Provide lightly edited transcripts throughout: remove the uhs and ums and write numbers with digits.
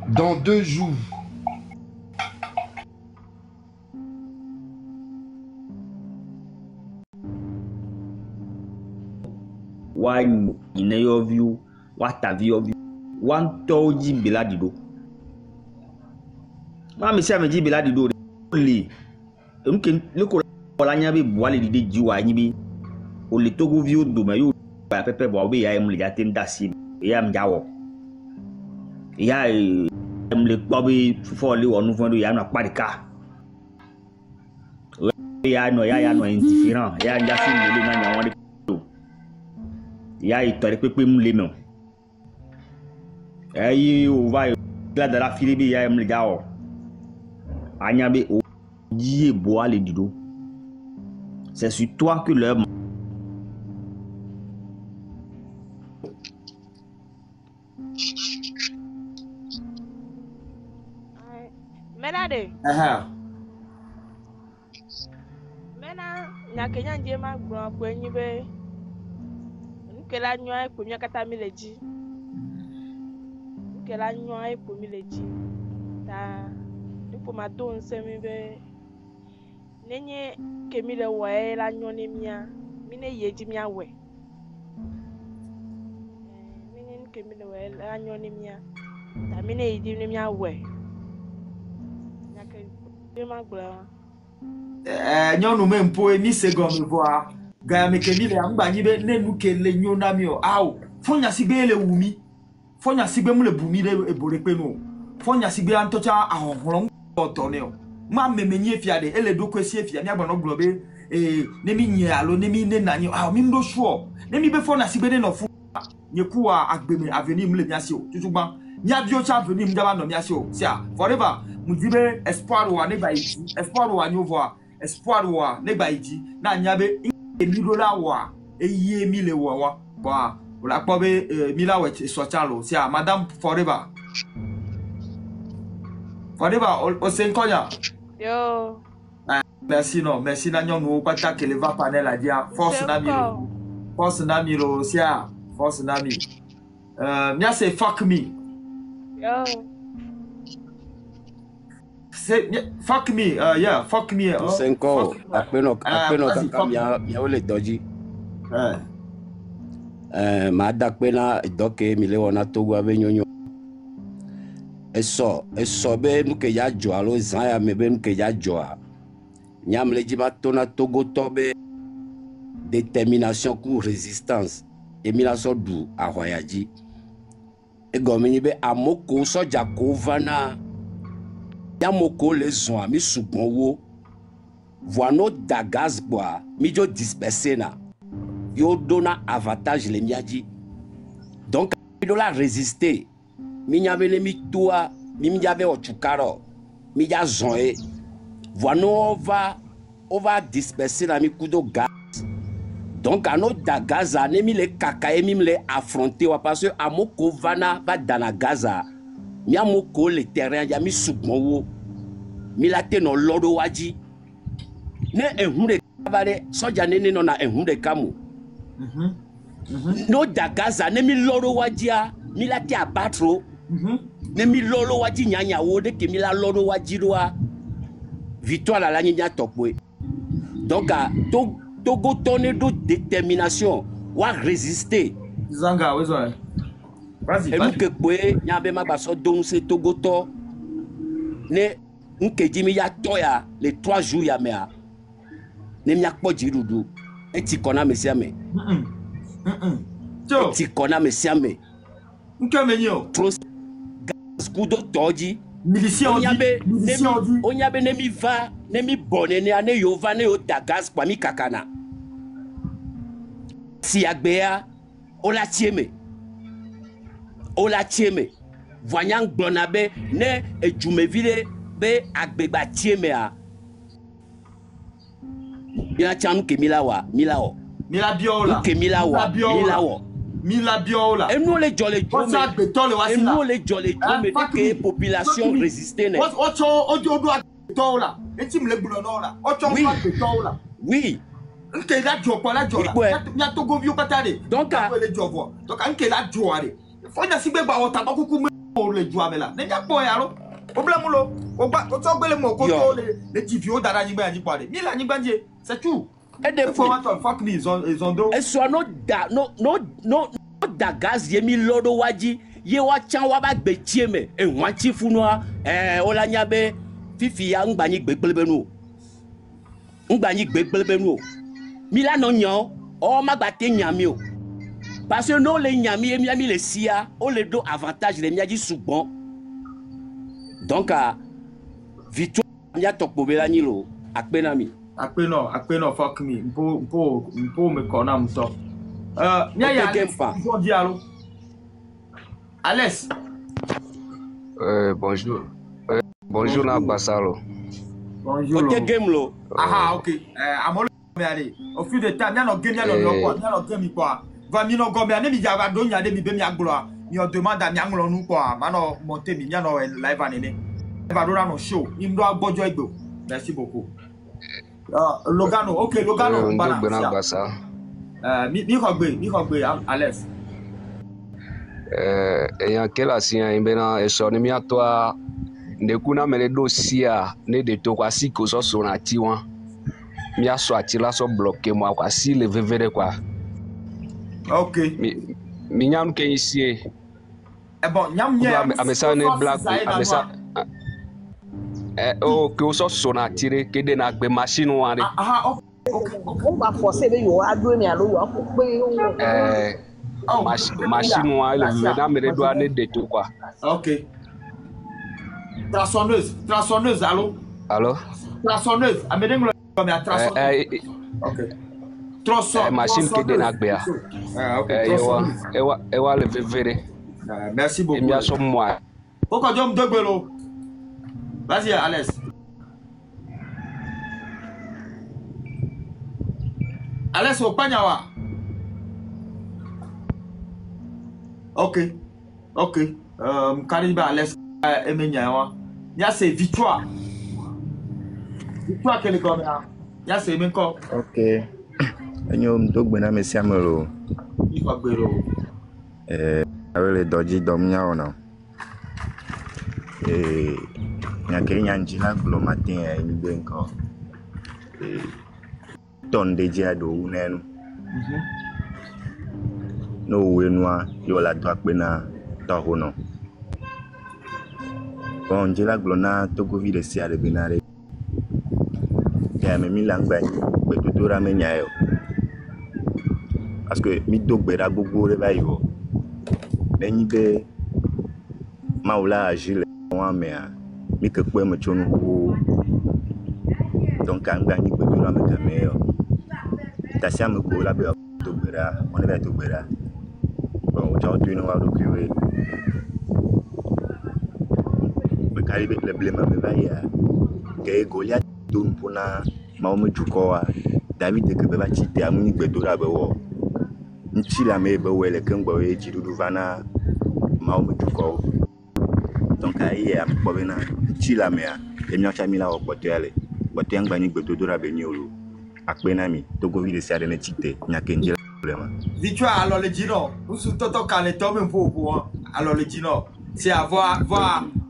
Dans 2 jours. Why in your view? What have you view? One told Jim Beladido. Mammy Sam Jim Beladido. Only. Look at Lanyabi Wally did you. I mean, only Togo view do my you. Pepper Bobby, I am Liatin Dassi. I am Jawo. Yeah, I'm like Bobby for you or no for you. I'm not Padika. I know I am indifferent. I am just in the ya itore pepe mle me ayi o va la de la filibi ya mle jao anya be o ji ebo ale dido c'est sur toi que leur Menade mena nyakenya njema gbo kwenyi be Kela nyoa pour kata mileji. Kela nyoa pour mileji. Ta pour ma don semibe. Nenye kemile we la nyone mia. Mine yeji mia we. Nenye kemile we la nyone mia. Ta mine yeji mia we. Nyake dema gla. Nyonu mempo emi segon me voir. Gaya mekemile amba nyibe nenu kele nyona mio aw fonya sigbe ele wumi fonya sigbe mule bumi le eborepe no fonya sigbe antocha ahonhoro otoneo ma memenye fiade ele do kwesi afia mi agbono globe nemi nye alo nemi ne nanyi aw mi ndo sure nemi be fonya sigbe ne no fu nyekuwa agbeme avenue mule miase o tutugba nya bio cha avenue mjaba no miase o sia forever mudibe espoir wa ne baiji espoir wa nyovo espoir wa ne baiji na nyabe Emilola wa eye mile wa ba la pobe mila we socialo si a madame forever o senkonya Yo merci na nyonu kwata keleva panel a dia force na miro si a force na mi mia say fuck me yo say fuck me yeah fuck me Senko apeno kamia ya ole doji ma dakpena doke mi le wona Togo ave nyonyo eso be nuke ya jo alo zan ya me be nuke ya jo a nyam le jiba tona Togo tobe détermination ku résistance émilation du a hoyaji e gomini be amoko soja ko vana Yamoko les zon mi sugbon wo voino dagaz boa mi jo disperser na yo dona avantage le miaji donc mi do la résister mi nyave mi toa mi nyave o chukaro mi ja zon e voino va disperser na mi kudo gaz donc ano dagaza ne mi le kakae mi le affronter wa parce que amoko vana va dans la gaza Miamoko le terrain ya mi sugbon wo mi la te no lodo waji ne ehunde kabare soja nene no na ehunde kamu no dagaza ne mi lodo wajia mi la te abatro ne mi lodo waji nyanya wo de ke mi la lodo waji doa victoire la nya tokwe donc Togo tonne de détermination wa résister zanga wezo et nous que kwe nyabe magbaso don se Togo to ne nke jimi ya toya les 3 jours ya mea ne mi akpo jirudu eti kona mesiame eti kona mesiame nke menyo skudo toji militia onyabe ne mi va ne mi bone ne ane yo va ne yo dagas kwa mi kakana si agbea ola tieme voyant glonabe ne ejumevile be agbegba tieme a ila chanu ke milao mila biola ke milao Mila biola. Et nous les jolly drômes. Et nous les jolly drômes et que population résistée. Oui. faut y si beba o ta ko ku me le ju amela ne nya boy aro problème lo o ba o to gbele mo ko to le TV o dara nyigba nyi pade mi la nyigba nje c'est tout et de fuck me ils ont do et soit no da gaz yemi lodo waji ye wa chan wa ba gbe tie me e wan ti funua o la nya be fifi ya ngba nyi gbe gbelebe nu ngba nyi gbe gbelebe nu mi la no nyan o ma gba te nyan mi o parce que no le nyan mi mi le sia o le do avantage le mi aji sugbon donc victoire mi a tokpo be la nyi lo akpena mi akpena fuck me mpo me kona mto nya ya bon dialo Alès. Bonjour. Bonjour na Basalo. Bonjour. Ok game lo. Ah ok. Amolo me ale. Au fil de temps, no game no game quoi. Va mi no gombe ane mi java do nya de mi be mi aglo. Mi o demande mi anglo nu quoi. Mano monter mi nya no live anene. Va do no show. Mi ndo agbojo egbo. Merci beaucoup. Logano, ok Logano bana Basalo. Mi ko gbe Alès. Eyan kela siya imbena esoni mi atwa nekuna mele dosia ne de to kwa si ko so so na ti wan mi aso ati la so bloquer mo kwa si le vevere kwa OK mi nyam ke ici bon nyam nya amesa ne black amesa o ke o so so na tire ke de na gbe machine wan re on va forcer be yo ado mi alo yo pe machine wa le na mere do ane de to quoi. OK. Tronçonneuse allô? Tronçonneuse amede nglo me tronçonneuse. OK. Tronçon machine ke de na gbe a. OK. Ewa le vevere. Merci beaucoup. Et mi aso moi. Pourquoi jom dogbelo? Vas-y Alès. Alès o panyawa. OK. Kariba Alès Emenyawa. Ya c'est victoire. Victoire que le comme ya c'est menko. OK. Enyom dogbena mesiamelo. Ifa gbero. Awele doji domnya ona. Nya Kenya njila glo matin ni benko. Ton de dia do unenu. No wenwa yo la to akpena to hono. Bon njila glo na to go vi de sia de binare. Ya me mi langba pe tutura me nya yo. Parce que mi dogbera gbogbo re bayo. Lẹ́yìn be maula agile wa me a mi ke pe me chonu ko donc anga ni pe dura me kameo tasia me ko la be dogbera on be dogbera bon o tu no wa do kiwe me karibe le blema me ba ya ke Goliath don puna ma o me juko wa David ke be ba chite amuni gbedora be wo nchi la me be wele kengbo e jidudu vana ma o me juko donc ayi am bobena nchi la me a emia cha mi la o potele bote angba ni gbedodora be ni olu akpena mi to go vi de sia de ne chite nya kenje problème victoire alors le dino usu toto kale to me po alors le dino c'est avoir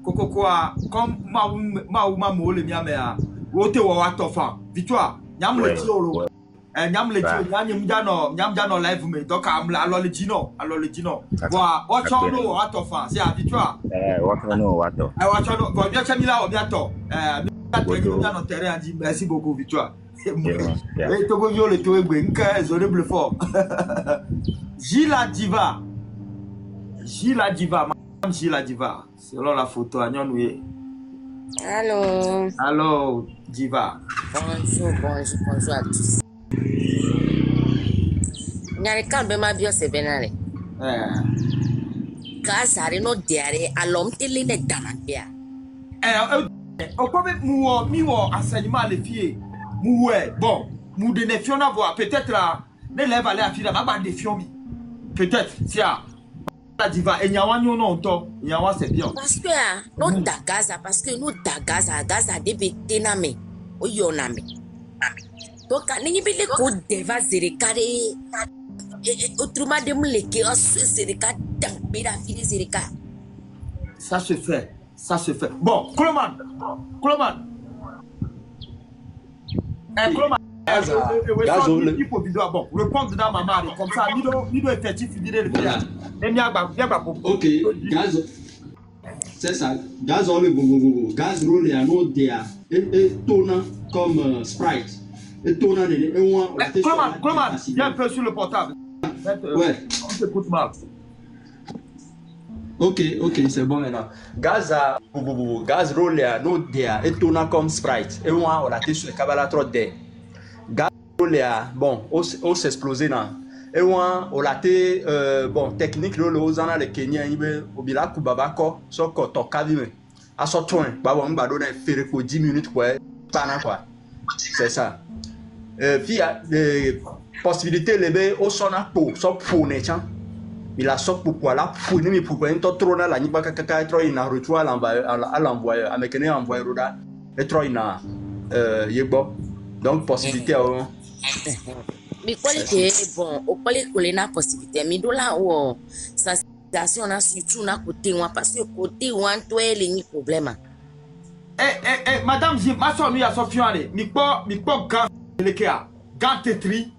kokokwa comme ma mo le mia me a wote wo wa tofa victoire nyam le tiolo nyam le tiolo nyam jano live me donc am alors le dino wa o chono wa tofa c'est à victoire wa chono wa to wa chono bo bia chamila o bia to no terrain dit merci beaucoup victoire et to go le to egbe nka zorable fort Gila Diva madame Gila Diva selon la photo agnon. Allô Diva. Bonjour à tous. Nyare kambe mabio se benale. Kasare no diare alom teline danambia. Okobe miwo enseignement les filles. Moué bon, mou de nefiona voir peut-être là ne lève aller à fila ba defiomi. Peut-être si la Diva et nyawanyo no to, nyawa c'est bien. Parce que no dagaza parce que no dagaza de betename oyoname. Donc ni bile ko deva zere kare autrement de mouleke Zerika Dambira fili Zerika. Ça se fait. Ça se fait. Bon, Koloman. Koloman. Bon, répondre dans ma mari comme ça, nous effectif vider le bien. Ok, gaz. C'est ça. Gaz on le bon. Gaz roule et un autre dia. Et tournant comme Sprite. Et tournant et on. Comment viens un peu sur le portable. Ouais. On t'écoute mal. Ok, c'est bon maintenant. Gaz roule et un autre dia. Et tournant comme Sprite. Et on a été sur le cabala trop de. Gaz roule et bon, on s'explosé là. Et on a été bon technique le a le Kenya ibe obila kubabako so ko to kavime aso toin ba won ba do na fere ko 10 minutes quoi pana quoi c'est ça via possibilité lebe o sona po so po ne chan il a so po la po ni mi po en to trop na la ni ba kaka trop ina retour à l'envoyer amekene envoyer roda et trop ina yebo donc possibilité Mi qualité bon, au qualité na possibilité mi do la o sensation na surtout na côté moi parce que côté one to est les problème. Madame ma soeur mi a sofiane mi po gan belekea gan tetri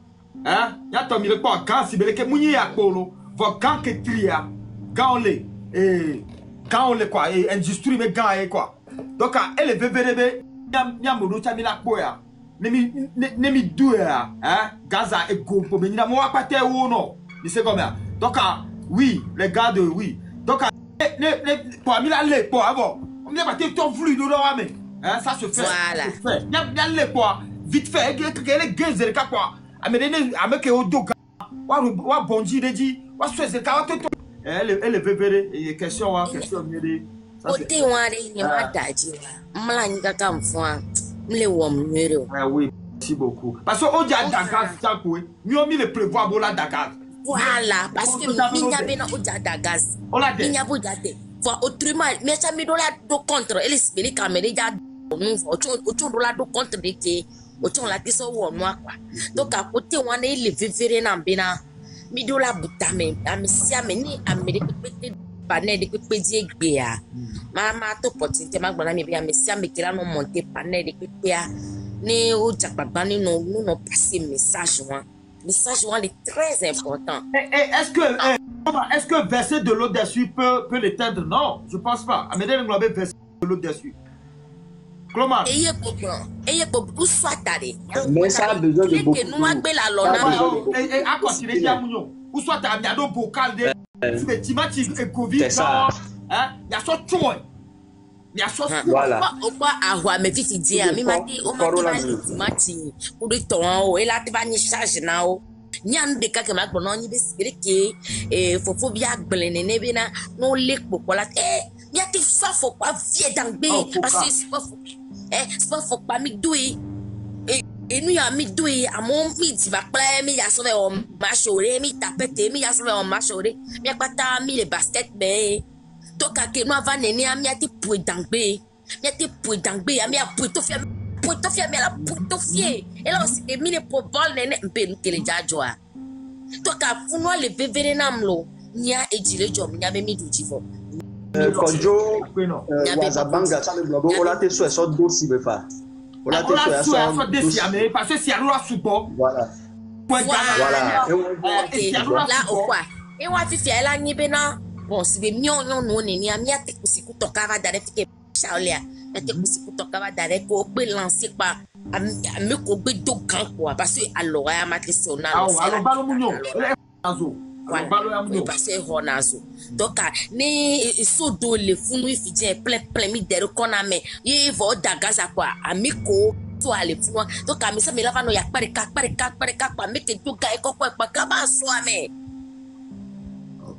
hein ya to mi le po gan si beleke munyi ya kolo vo gan ketri ya gan le quoi et industrie me gan quoi donc elle bébé ya modo cha mi la po ya nemi doué hein Gaza et go pour venir moi pas terre ou non il sait combien donc oui les gars de oui donc pour mi la le pour avant on vient pas tout fluide dans mais hein ça se fait voilà y a le quoi vite fait que les gars quoi avec au dos wa bonji deji wa souhaiter ka to elle bébé question mieux côté wari ni ma daji mla nyika kamfwa mle wom nuero oui merci beaucoup parce que on dit à Dakar ça quoi mieux mi le prévoir bola Dakar voilà parce que minya bena o ja dagas minya bo jate for autrement mais ça mi do la do contre elle espérer caméra ja nous auto do la do contre de que auto la ti so wo no akwa donc à côté wan ele vivere na bena mi do la butame amisi ameni amerique pété panel de pédi egbe mama to potinte magbona mi bi amisi amekira no monter panel de pété ni o jakpagba ni no passer message est très important. Est-ce que verser de l'eau dessus peut l'éteindre? Non, je pense pas. Amédée Nglobe verser de l'eau dessus. Comment? Ayez beaucoup soit tardé. Mais ça a besoin de beaucoup. Et à continuer, il y a ou soit tardé, il y a un bocal de timati et Covid. Il y a soit tout. Il y a soit voilà. Pourquoi à me fit dire mi mati o mati o de ton o et là tu vas ni charge na o nyan de ka ma gbono ni be sibere ke fofo bi agblene ne bi na no le popola mi ati fa fo pa vie dangbe parce que c'est pas fo pa mi doué et nous ya mi doué à mon mi ti va play mi ya so ve o ma chore mi tapete mi ya so ve o ma chore mi akpata mi le basket be donc à que nous avons néné à miati pour d'angbe à mia pour tout faire la pour tout fier et là aussi mi le pour vol néné mpe que les jajwa donc à fou nous le bébé namlo nia et dire jom nia be mi du jivo konjo wazabanga ça le blogo on l'a té sur so dossier be fa on l'a té sur so dossier mais parce que si alors support voilà là au quoi et on fi faire la ni bena bon si be mio no ni amia te kusiku tokava dare fike chaolia te kusiku tokava dare ko be lancer pa ame ko be do kan quoi parce que alors ya matrice on a alors balo munyo azo voilà parce que honazo donc ni so do le funu ifije plein mi dere kona me ye vo dagaza quoi amiko to ale funu donc ami se me lava no ya pare ka pa me ke to ga ko pa ka ba so ame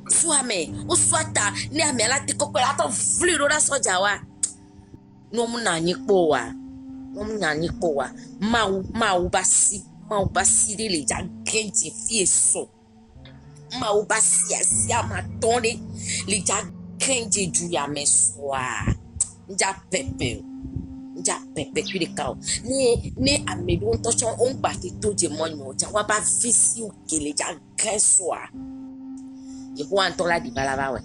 Suame, o swata ni amela ti kokwe ato fliro da soja wa. No muna nyikpoa. Mau basi de le ja genji fieso. Mau basi asia matone le ja genji juya meswa. Nja pepe kuri kao. Ni amedu on tocho on bati to je monyo ja wa ba visi o kele ja très soir. Je vois un temps là, dit balava, ouais.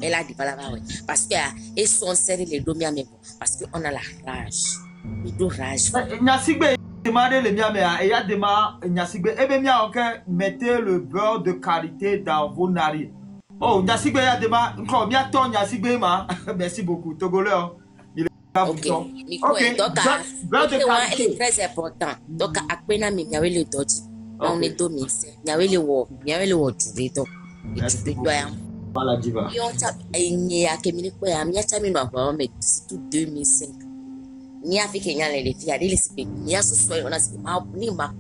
Elle a dit balava, ouais. Parce que, ils sont serrés les deux, mais parce qu'on a la rage. Les deux rage. Nyasigbe, demandez les miens, mais il y a des mains, Nyasigbe, et bien, mettez le beurre de qualité dans vos narines. Oh, Nyasigbe, il y a des mains, encore, bien ton Nyasigbe, ma. Merci beaucoup, Togolais. Il est là, ok, donc, elle est très important. Donc, à peine, il y avait le dodi. On est domicile. Il y avait le wall, il y avait le wall, tu veux. Et tu peux doyer. Voilà, diva. Il y a quelques minutes, il y a mis dans mais c'est tout 2005. Il y a fait qu'il y a les filles, il y a ce soir, on a dit, ma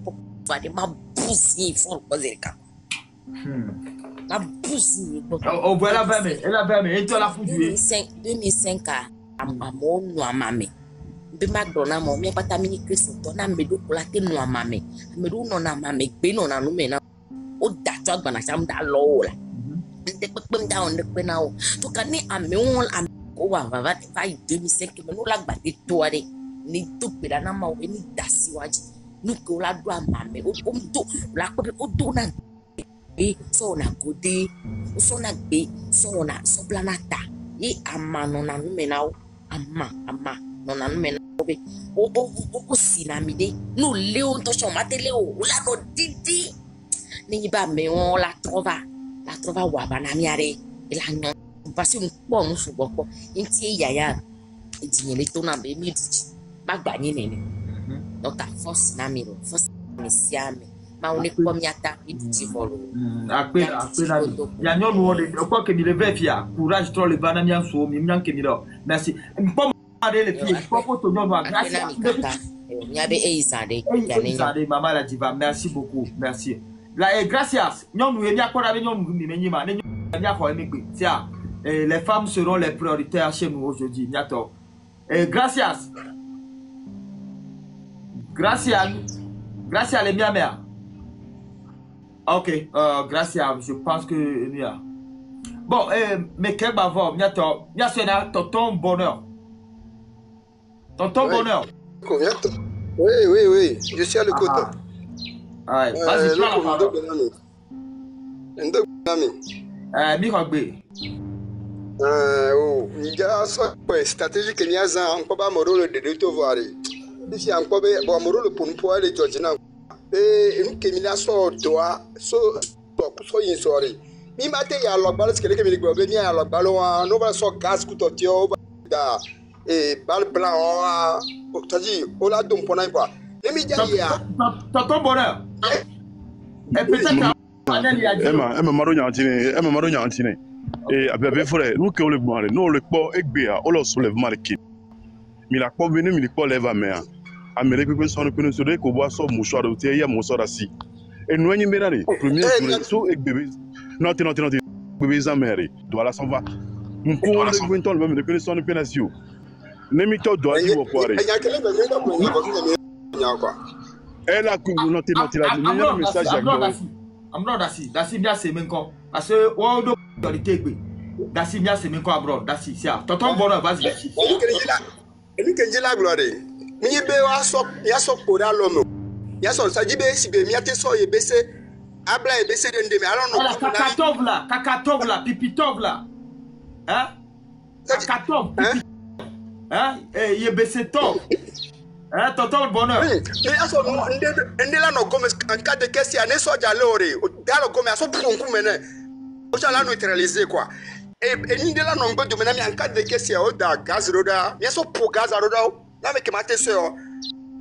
pousse, il faut le poser le cas. Ma pousse, oh, voilà, elle a 20 et toi la fouille. 2005, à mon mamé. Be McDonald mo mi pata mini Christ to na medo kolate no amame medo no na amame gbe no na no me na o da to agbana cham da lo la de pepem da on de pe na o to ka ni ame won am ko wa va 2005 me no la gba de to ade ni to pe da na ma o ni dasi waji nu ko la do amame o do la ko o do na e so na gode o so na gbe so na so planata e ama no na no me na o ama non non me o sinamide no leo to so mateleo la no didi ni ba me on la trova wa banamiare e la no parce un po no so boko nti yaya edinye to na be mi diji ba gba ni nene donc ta force na mi ro force mi siame ma on ko mi ata diji volo apela ya nyo no de ko ke mi le vefia courage to le banamia so mi nyan ke mi do merci les filles, maman la diva, merci beaucoup, merci. La gracias. Les femmes seront les prioritaires chez nous aujourd'hui. Gracias. Gracias les miens. Ok, gracias. Je pense que bon, mais quel bavard, tonton bonheur. Tonton bonheur. Oui, je suis à l'écoute. Vas-y, prends la parole. Stratégie que nous avons, on peut pas mourir de deux voir. Ici, on peut pas mourir pour nous pouvoir les Georgina. Et nous qui nous avons droit, soyez sorry. Mi mate ya lo balance que les Caméliques veulent venir à la ballon, nous va sur gaz coutotio, et balle blanc, c'est-à-dire, on a donc pour n'importe quoi. Les médias, tonton bonheur. Et peut-être Emma Maronia Antine. Et à Bébé Forêt, nous qui on le boire, nous le port Egbea, on le soulèvement de qui. Mais la port venu, mais le port lève à mer. Amérique peut s'en reconnaître sur les cobois sur mouchoir de thé, il y a mouchoir assis. Et nous, on est premier sur Egbé. Non, bébé Zaméré. Voilà, ça va. Nous courons le Gwinton, même de connaissance de pénation. Nemito doit y avoir poiré. Elle a noté le message à moi. I'm not Dasi bien c'est même quoi. Parce que on doit le tégbé. Dasi bien c'est même quoi bro. Dasi sia. Tonton bonheur vas-y. Ele que dit la gloire. Mi be wa so ya so pora lomo. Ya so sajibe sibe mi ate so ye bese abla e bese de ndeme. Alors kakatov là, pipitov là. Hein? Kakatov. Hein? Eh ye bese to. Hein, tonton bonheur. Mais aso ndela no comme en cas de question ne so jalore. Dalo comme aso pour mena. O chala neutraliser quoi. Et ndela no ngo de mena mi en cas de question o da gaz roda. Mi aso pour gaz roda. Na me kemate so.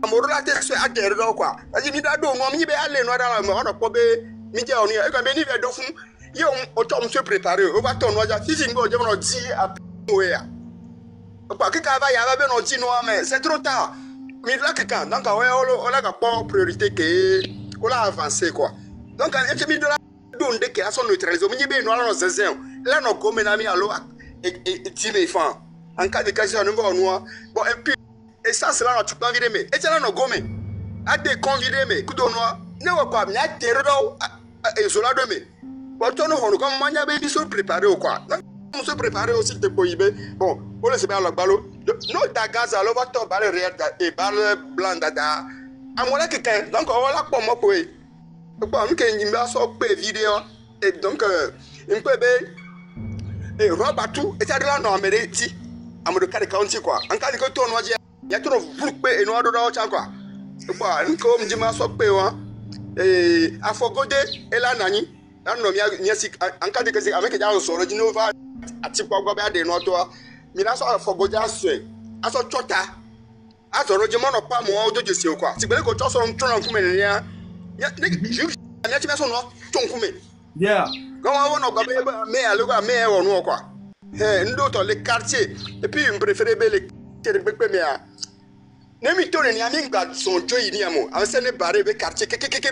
Amoro la te so adere do quoi. Aji mi da do no mi be ale no da mo no ko be mi je oni e ko be ni be do fun. Ye o to mo se préparer. O ba to no ja si ngo je mo di a we ya. Pas que va y avoir no di no mais c'est trop tard. Mais là quelqu'un donc on a pas priorité que on a avancé quoi. Donc en mi de la donde que a son neutraliser mi be no la no zezen. Là no ko me na mi alo et ti me fan. En cas de question on va no bon et puis et ça c'est là tu peux virer mais et là no gomme a des convider mais kudo no ne wa quoi mi a terro et zola de me pourtant no on comme mania be se préparer ou quoi on se préparer aussi de boibe bon on laisse bien le ballon no da gaz alors va to balle réel et balle blanc dada à mon quelqu'un donc on va là pour moi quoi Bon, on peut pas sortir vidéo et donc on peut et Robertou et ça de là non mais ti amodo kare county quoi. En cas que ton waje ya to vluk et no do cha quoi. Bon, on ko mjima sortir afogode et la nani na no mi si en cas que c'est avec ja so original va atipwa gba ba de no to mi na so afogode aso chota aso original no pa mo o doje si kwa ti gbele ko to so ntron nkume ne ya ya ti be so no tonkume yeah go wa no gba me alo gba me e wo no kwa ndo to le quartier et puis me préférer be le quartier me a nemi to ni ami gba son joyi ni amo an se ne bare be quartier kekekeke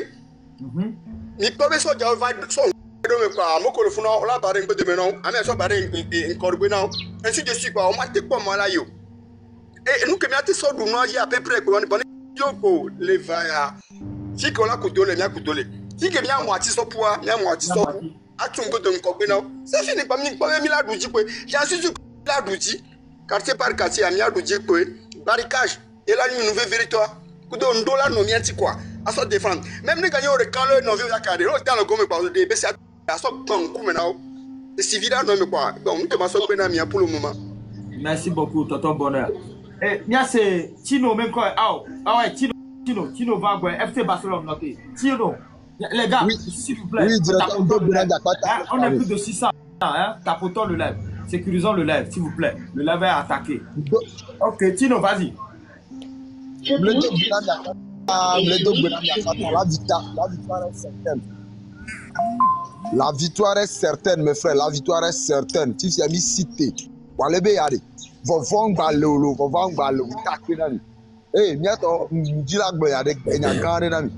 ni ko be so ja va so do me kwa mo ko le funa o la bare ngbe de me no ami so bare nkorgbe na en si je suis quoi o ma te po mo la yo et nous que mi ati so du no ya à peu près ko ni bon yo ko le va ya si ko la kutole mi akutole si ke mi amo ati so poa mi amo ati so atungo de nkogbe na c'est fini pa mi la duji pe j'en suis sûr la duji quartier par quartier ami la duji pe barricade et là nous nouvelle vérité kudo ndola no mi ati quoi à se défendre même les gagnants de quand le no vient la cadre on dans le gomme par de baisser à so ton coup maintenant et si vida no me quoi donc nous te ma so pe na mi pour le moment. Merci beaucoup tonton bonheur. Eh nya c'est Tino même quoi ah ouais Tino va jouer FC Barcelone noté Tino les gars oui, s'il vous plaît oui, on est plus de 600 hein tapotons le live sécurisons le live s'il vous plaît le live est attaqué. OK Tino vas-y. La victoire est certaine mes frères, la victoire est certaine. Tu as mis cité walebe yade vovon balolo takinani miato mjila gbo yade enya gane nami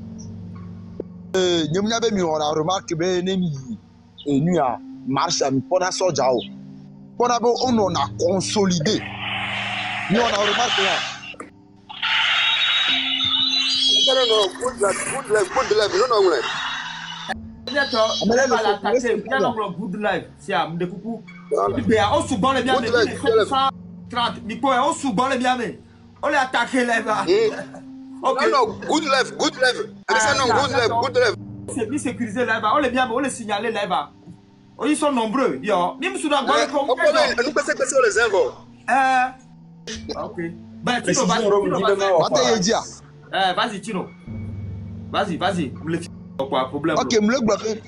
nyemnya be mi ora remarque be nemi enua marche mi pona soja o pona be ono na consolider ni on a remarqué no good life no no good life si am de kuku be a osu bon le bien mais 30 mi po e osu bon le bien mais on les attaquer là OK non good life c'est non good life c'est bien sécurisé là on les bien mais on les signaler là ils sont nombreux yo même sous dans comme nous passer les infos OK ben Tino vas-y Tino vas-y quoi problème OK me le bloquer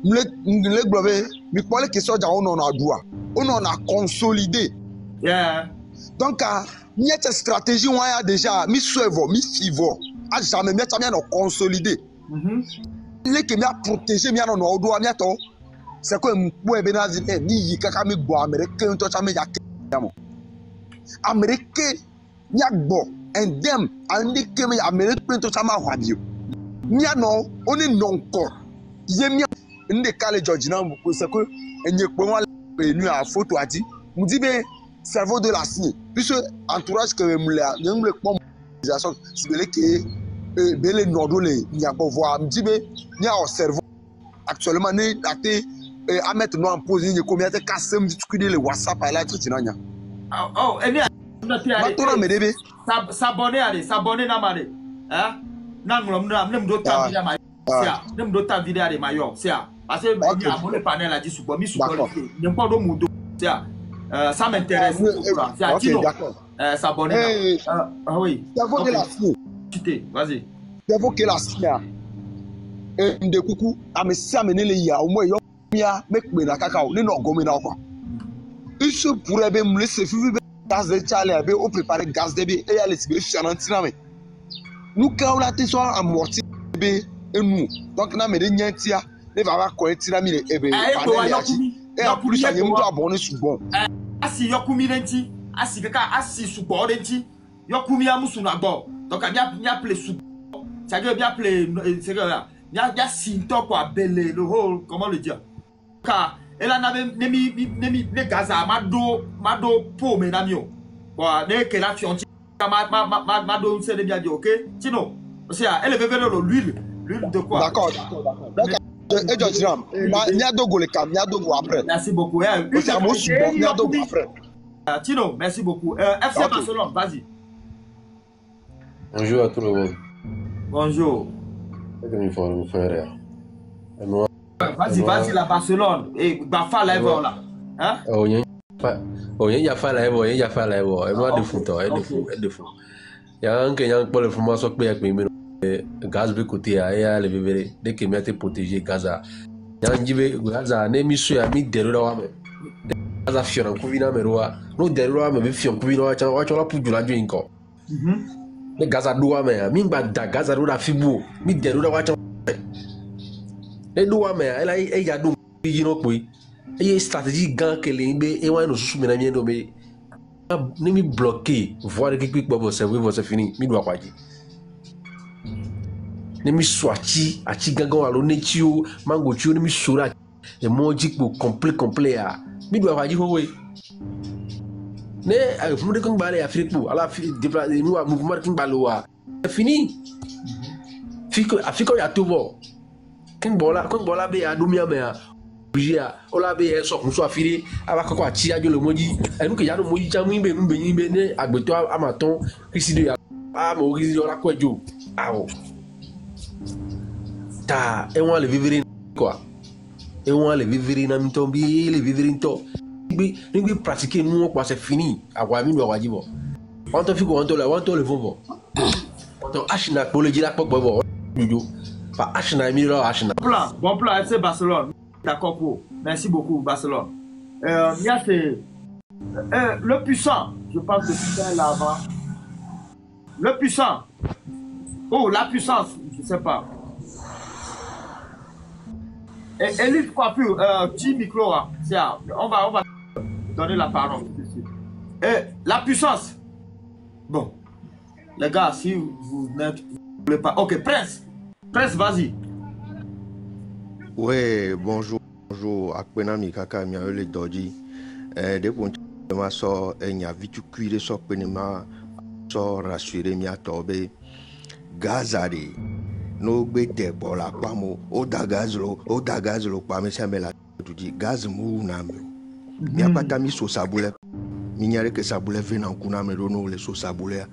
le bloquer mi parler que ça on a droit on a consolidé yeah donc il y a cette stratégie on a déjà mi suivre mi suivre a jamais mettre bien consolidé les que mi a protéger mi a no droit mi ato c'est quoi mo e benazi ni yi kaka mi gbo américain to chame ya américain ni agbo endem andi ke mi américain to chama hwabio ni ano oni non ko ye mi nde kale George na mo c'est que enye pe won nu a photo ati mo di be cerveau de la signe puisque entourage que me le pom organisation sibele ke bele nodo le ni a voir mo di be ni a cerveau actuellement ni daté à mettre nous en pause ni combien de kasem du tukude le WhatsApp à la titinanya eni matona medebe s'abonner na mare hein na ngolom na mdo ta video ma sia mdo ta video de mayo sia parce que il y a mon panel là dit sous mi sous n'importe do mudo sia ça m'intéresse sia Tino s'abonner oui cerveau de la signe vas-y cerveau que la signe nde kuku amesi amenele ya omo yo mia mekpe na kakao ni no gomi na kwa isu pourrait be me laisser vivre gaz de chale be o préparer gaz de be et aller se chanantina me nous quand on a été soit amorti be enu donc na me de nyantia ne va ba ko tira mi e be et en plus ça y mu abonner souvent asi yokumi renti asi kaka asi supo renti yokumi amusu na gbo donc bien play sou ça veut bien play c'est que il y a sinto quoi belé le whole comment le dire car elle a nemi ne gaza mado po me namio quoi ne que la fionti mado c'est bien dit OK Tino c'est elle veut vers l'huile de quoi d'accord et George Ram il y a dogo le cam il y a dogo après merci beaucoup c'est un mot super il y a dogo après Tino merci beaucoup FC Barcelone vas-y bonjour à tout le monde bonjour Vas-y, la Barcelone. Et Bafa là, voilà. Hein? Il y a fait la Evo, il y a fait la Evo. Et moi, de foot, de fou. Il y a un qui a pas le formation que avec mes gaz de côté à le vivre dès que m'était protégé Gaza. Il y a un qui veut Gaza, n'est mis sur ami de l'eau. Gaza fiora kuvina merua. No de l'eau, mais fiora kuvina, tu as pour du la joie encore. Mais Gaza doit mais mimba da Gaza doit fibu. Mi de l'eau, tu les doigts mais elle y a donc il y a une stratégie gang que les et ouais nous sous menamien nommé ne mi bloqué voir que quick bobo c'est fini mi doit pas dire ne mi swati a ti gangan alo netio mango tio ne mi sura et moji pour complet à mi doit pas dire oui ne vous de quand balé Afrique pour à la déplacer nous à mouvement king baloa c'est fini Afrique y a tout bon quand bola be adumia me bia ola be so kun so afiri abakoko achi ajo le moji enu ke ya no moji jamu be ne agbeto amaton kisido ya mo kisido la kwejo awo ta e won le vivre quoi e won le vivre na miton bi le vivre nto ni pratiquer nous quoi c'est fini awa mi do wajibo on to fi ko on to le vombo on to ashina ko le jira popo jojo pas Ashna Miro Ashna. Bon plan, FC Barcelone. D'accord pour. Merci beaucoup, Barcelone. Il y a le puissant. Je pense que c'est là-bas. Le puissant. Oh, la puissance. Je ne sais pas. Élite coiffure. Petit micro. On va donner la parole. La puissance. Bon. Les gars, si vous n'êtes pas. Ok, Prince. Prince, vas-y. Ouais, bonjour. Akpena mi kaka mi le doji. De bon ma so enya vitu cuire so penema so rassurer mi atobe. Gazari. No gbete bola pamo. O da gazlo pa me samela tuji gaz mu na mi. Mi apata mi so sabule. Mi nyare ke sabule vena kuna me no le so sabule.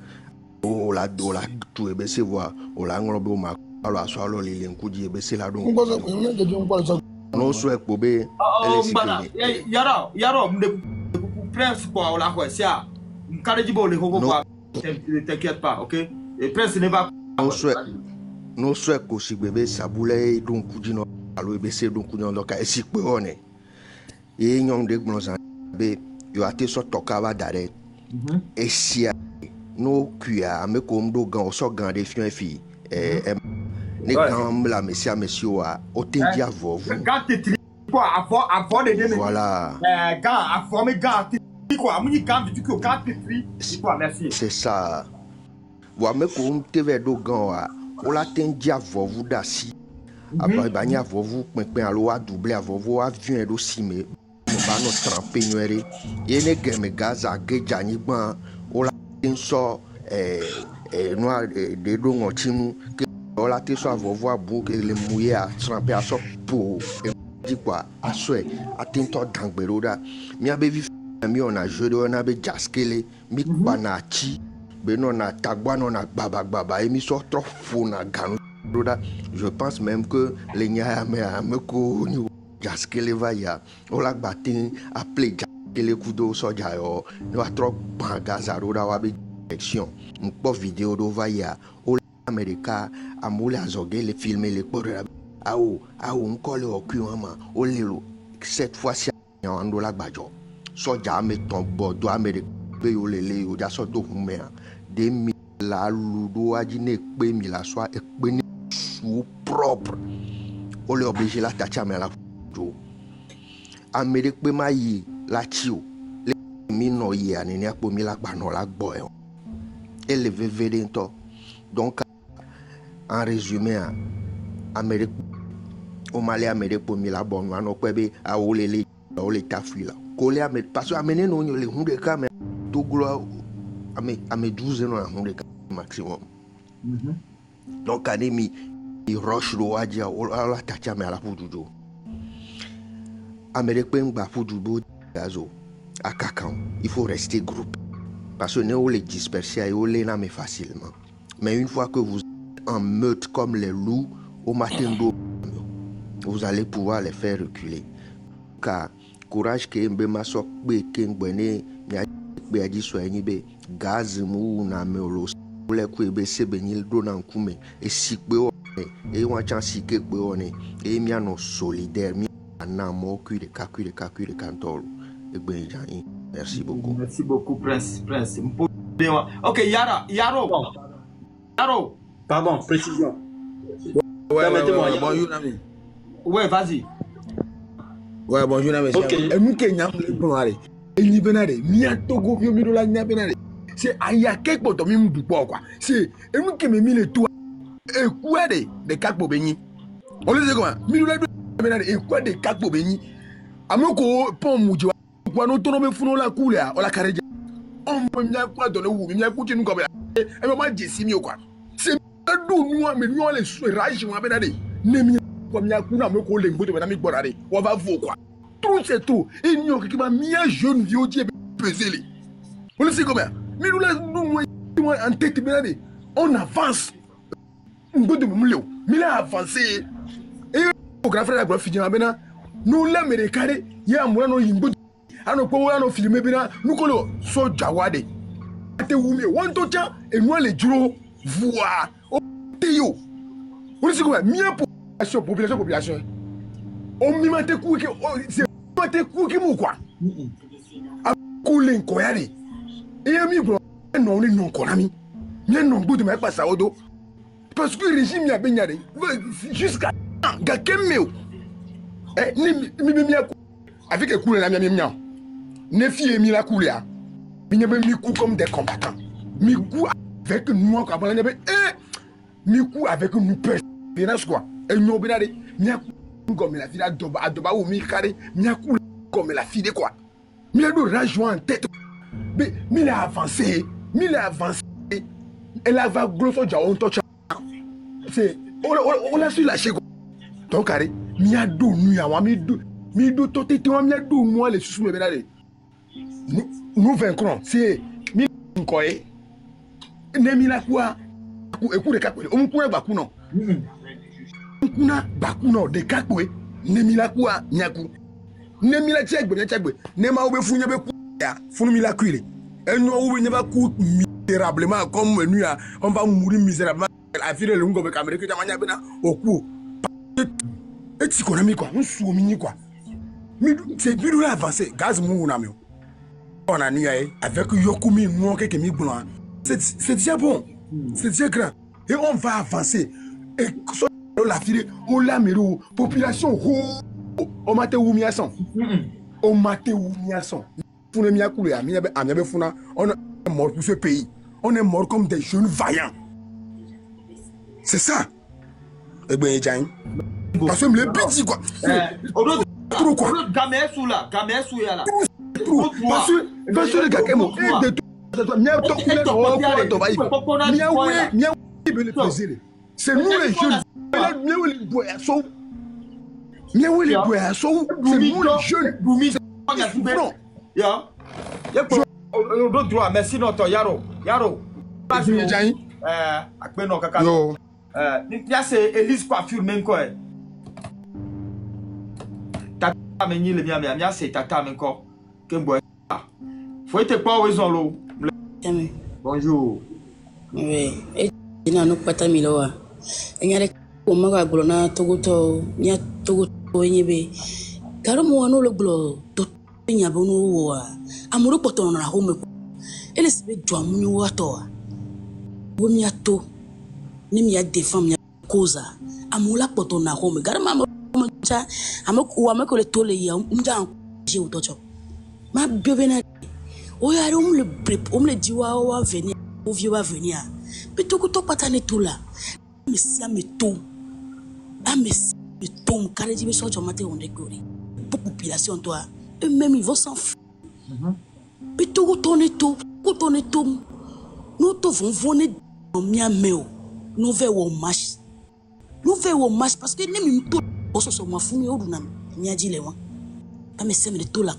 O la dola tu ebe se voir o la ngrobe o ma alors so alo le nkuji ebe se la don no so ekpobe yaro Prince quoi la quoi ça nkare bo le hoko quoi t'inquiète pas OK et Prince ne va no so eko sigbebe sabule don kuji no alo ebe se don kuji no ka esikpe one e nyom de gbonza be yo ate so toka ba dare esia no kuya me ko mdo gan so gan de fion fi ne gan la monsieur a otendia vovu quand tu quoi avant de voilà gars avant me gars quoi amuni quand tu quand tu quoi merci c'est ça wa me ko mteve do gan wa o la tendia vovu da si après banya vovu pinpin alo wa doubler vovu wa vient do si me ba no tremper nuere yene game gaza geja ni gban o la so noir de dongo chimu que la te so vovoir bou que le mouiller à tremper à so pour dit quoi à souhait atento dangbero da mi abe vi mi on a jeu on a be jaskele mi banachi be non na tagba non na baba et mi so trop fou na ganu da je pense même que les nya me ko ni jaskele va ya o la batin appelé jaskele kudo so jayo no trop bagazaru da wa be action une vidéo d'Ovaya au Américain à moule à zoguer les filmer les ports on colle au cul au lilo cette fois-ci en dollar bajo so jamais ton bordeaux Amérique payo lele o ja so do hume de mi la ludo ajine pe mi la so e pe ni sou propre o le obligé la tacha me la do Amérique pe ma yi la tio le mi no yi ani ni apo mi la gba no la gbo e élevé vedento donc en résumé Amérique au Mali Amérique pour mi la bonne on peut a olele o le tafui là coller Amérique parce que amener non les hunde ka mais tout gros ame 12 ans hunde ka maximum donc anemi il rush do aja o la tacha me la fudujo Amérique pe ngba fudubo gazo akakan il faut rester groupe. Parce que nous les disperser et les facilement. Mais une fois que vous êtes en meute comme les loups, au matin d'eau, vous allez pouvoir les faire reculer. Car courage que Mbema sok be kengwene mi a dit soigné be gaz mu na meolo le ku be sebenil do na nkume e sikbe o e wan chan sike gbe o ne e mi ano solidaire mi na mo ku de kantolo e gbe jan. Merci beaucoup. Merci beaucoup Prince. OK, Yaro. Pardon, précision. Bonjour ami. Ouais, vas-y. Ouais, bonjour ami. OK. Et nous kenyam le bonare. Et ni benare, mi a togo bio mi do la nya benare. C'est aya kekpo to mi mu quoi. C'est et nous ke me mi le tout. E quoi de kakpo benyi. On le sait comment? Mi do la benare e quoi de kakpo benyi. Amoko pon muji wa no to no be funo la kule a o la kareja. On me mia kwa do le wu mi mia ku ti nu ko be. E ma jesi mi o kwa. C'est do nu a me nu le so rage mo benare. Ne mi comme il y a kuna me ko le mboto na mi borare. On va voir quoi. Tout c'est tout. Il n'y a qui va mia jeune vieux die peser les. On le sait comment? Mais nous là nous en tête benare. On avance. Mboto mo le. Mi la avancer. Et au grand frère la grand fille na bena. Nous la me recare. Ya mo no yimbo. Ano ko wa no filmer bena. Nous ko lo so jawade. Te wumi won to cha et nous les duro voir. O teyo. On le sait comment? Mia population. On m'y m'a coup que c'est m'a coup qui mou quoi. A couler quoi aller. Et ami bro non ni non konami. Mien non bout de ma pas ça odo. Parce que le régime y a benyare jusqu'à ga kemeo. Eh ni mi avec couler la mia. Ne fie mi la couler. Mi ne mi coup comme des combattants. Mi coup avec nous quoi ba mi coup avec nous peur. Bien quoi. Et nous benare mia comme la fille adoba ou mi carré mia comme la fille de quoi. Mi a do rajoint en tête. Mais mi a avancé. Elle va grosso ja on touch. C'est on l'a su lâcher quoi. Donc carré mi a do nu ya wa mi do toté to mi a do moi les sous me benare. Nous vaincrons. C'est mi koé. Ne mi la quoi. Écoute les capes. On courait ba kuno. Kuna bakuno de kakwe nemila kwa nyaku nemila chegbe nema obe funya be ya funu mila kwile enyo obe nyaba ku misérablement comme nous on va mourir misérablement a file le ngo be kamere ke jamanya bena oku et économie quoi on sou mini quoi mais c'est plus avancer gaz mou na mio on a nia avec yokumi mo ke mi blanc c'est déjà bon c'est déjà grand et on va avancer et la fille on la mero population o mate wu miason o mate wu miason fune mia kule a mia be funa on est mort pour ce pays on est mort comme des jeunes vaillants c'est ça et ben jain parce que me le petit quoi trop quoi gamesu ya là parce que le gars kemo de tout mia to kule to ba mia le plaisir c'est nous les jeunes. C'est nous les jeunes. Merci notre Yaro. C'est Elise Coiffure même quoi. Tata meni le bien c'est tata même quoi. Faut être pas raison l'eau. Bonjour. Oui. Et nous pas miloa. Enyare ko maga glo na togoto nya togoto nyebe karo mo no lo glo to nya bonu wa amuru poto na home ele sibe dwa mu wato wo mi ato ni mi ya defend mi cause amula poto na home gar ma cha amaku wa mako le tole ya mja je utocho ma biobena o ya le diwa wa venir o vieux va venir mais togoto patane tout là Messia me tombe. Ah, Messia me tombe. Car je me sors du matin, on est goré. Pour population, toi. Eux-mêmes, ils vont s'en foutre. Mais tout retourne tout. Nous devons venir dans Miameo. Nous verrons au match. Parce que nous sommes tous les gens qui sont là. Nous dit les gens. Ah, mais c'est tout là.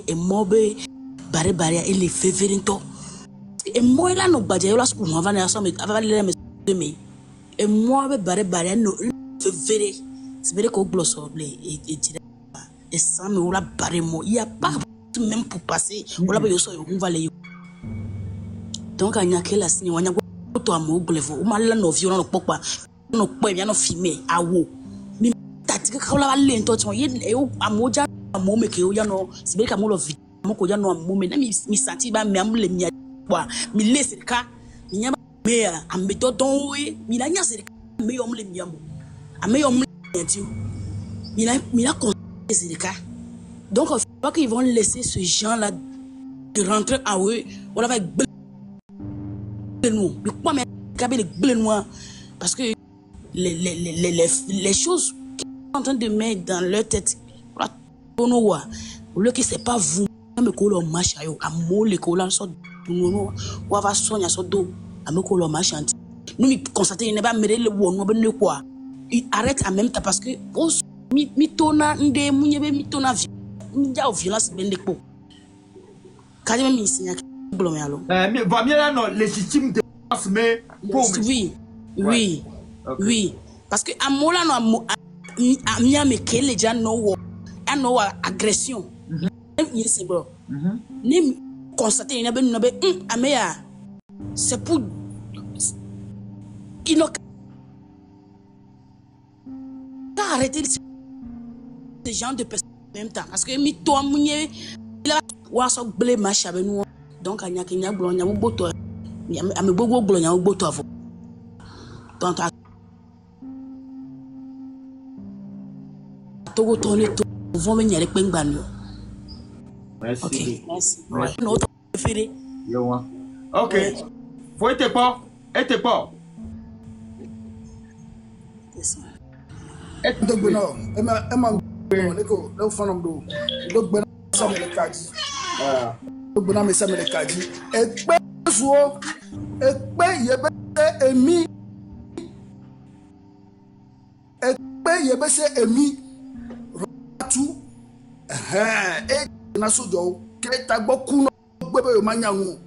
Et moi, barré, et les février. Et moi, là, nous badjons là, on va aller ensemble. Et moi, barré, verrez. C'est vrai qu'on bloque sur blé et dire et ça mais on l'a barré moi. Il y a pas même pour passer. On l'a pas on va les. Donc il y a que la signe on y a to amu blevo. On m'a la no violon no pokpa. No po bien no filmer awo. Mi tati ka la le nto ton ye e amu ja amu me ke o ya no. C'est vrai qu'amu lo vi amu ko ya no amu me na mi senti ba me amu le mi wa mi laisse ka mi nya me ambeto don we mi la nya se me yo le mi amu. Ame yo il a conseillé les cas. Donc, il faut qu'ils vont laisser ce genre-là de rentrer à eux. On va avec nous. Parce que les choses qu'ils sont en train de mettre dans leur tête, au lieu que ce n'est pas vous, mais que l'on marche à eux, à molle, que l'on sort de nous, on va soigner à son dos, à me que l'on marche à nous, nous constatons qu'il n'est pas mêlé le bon, nous quoi. Il arrête en même temps parce que mi tona nde munyebe mi tona violence bendeko kadima mi sinya blomé allo mais va bien là non légitime de mais oui oui parce que amola no amia me kele ja no agression yes bro ni constater ina be no be ameya c'est pour ino arrêter ces gens de personnes en même temps parce que mi to amunye la wa so blé macha be nous donc anya kenya glo nya boto ame gogo glo nya boto avo donc togo tourner to vont me nyare pe ngba no merci okay merci notre préféré yo OK faut être pas Dogbena, ema leko le fanam do. Dogbena samele kaji. Dogbena me samele kaji. Ekpe suo, ekpe yebe emi. Ekpe yebe se emi. Ratu. Na sojo kreta gbo kuno gbebe yo manyangu.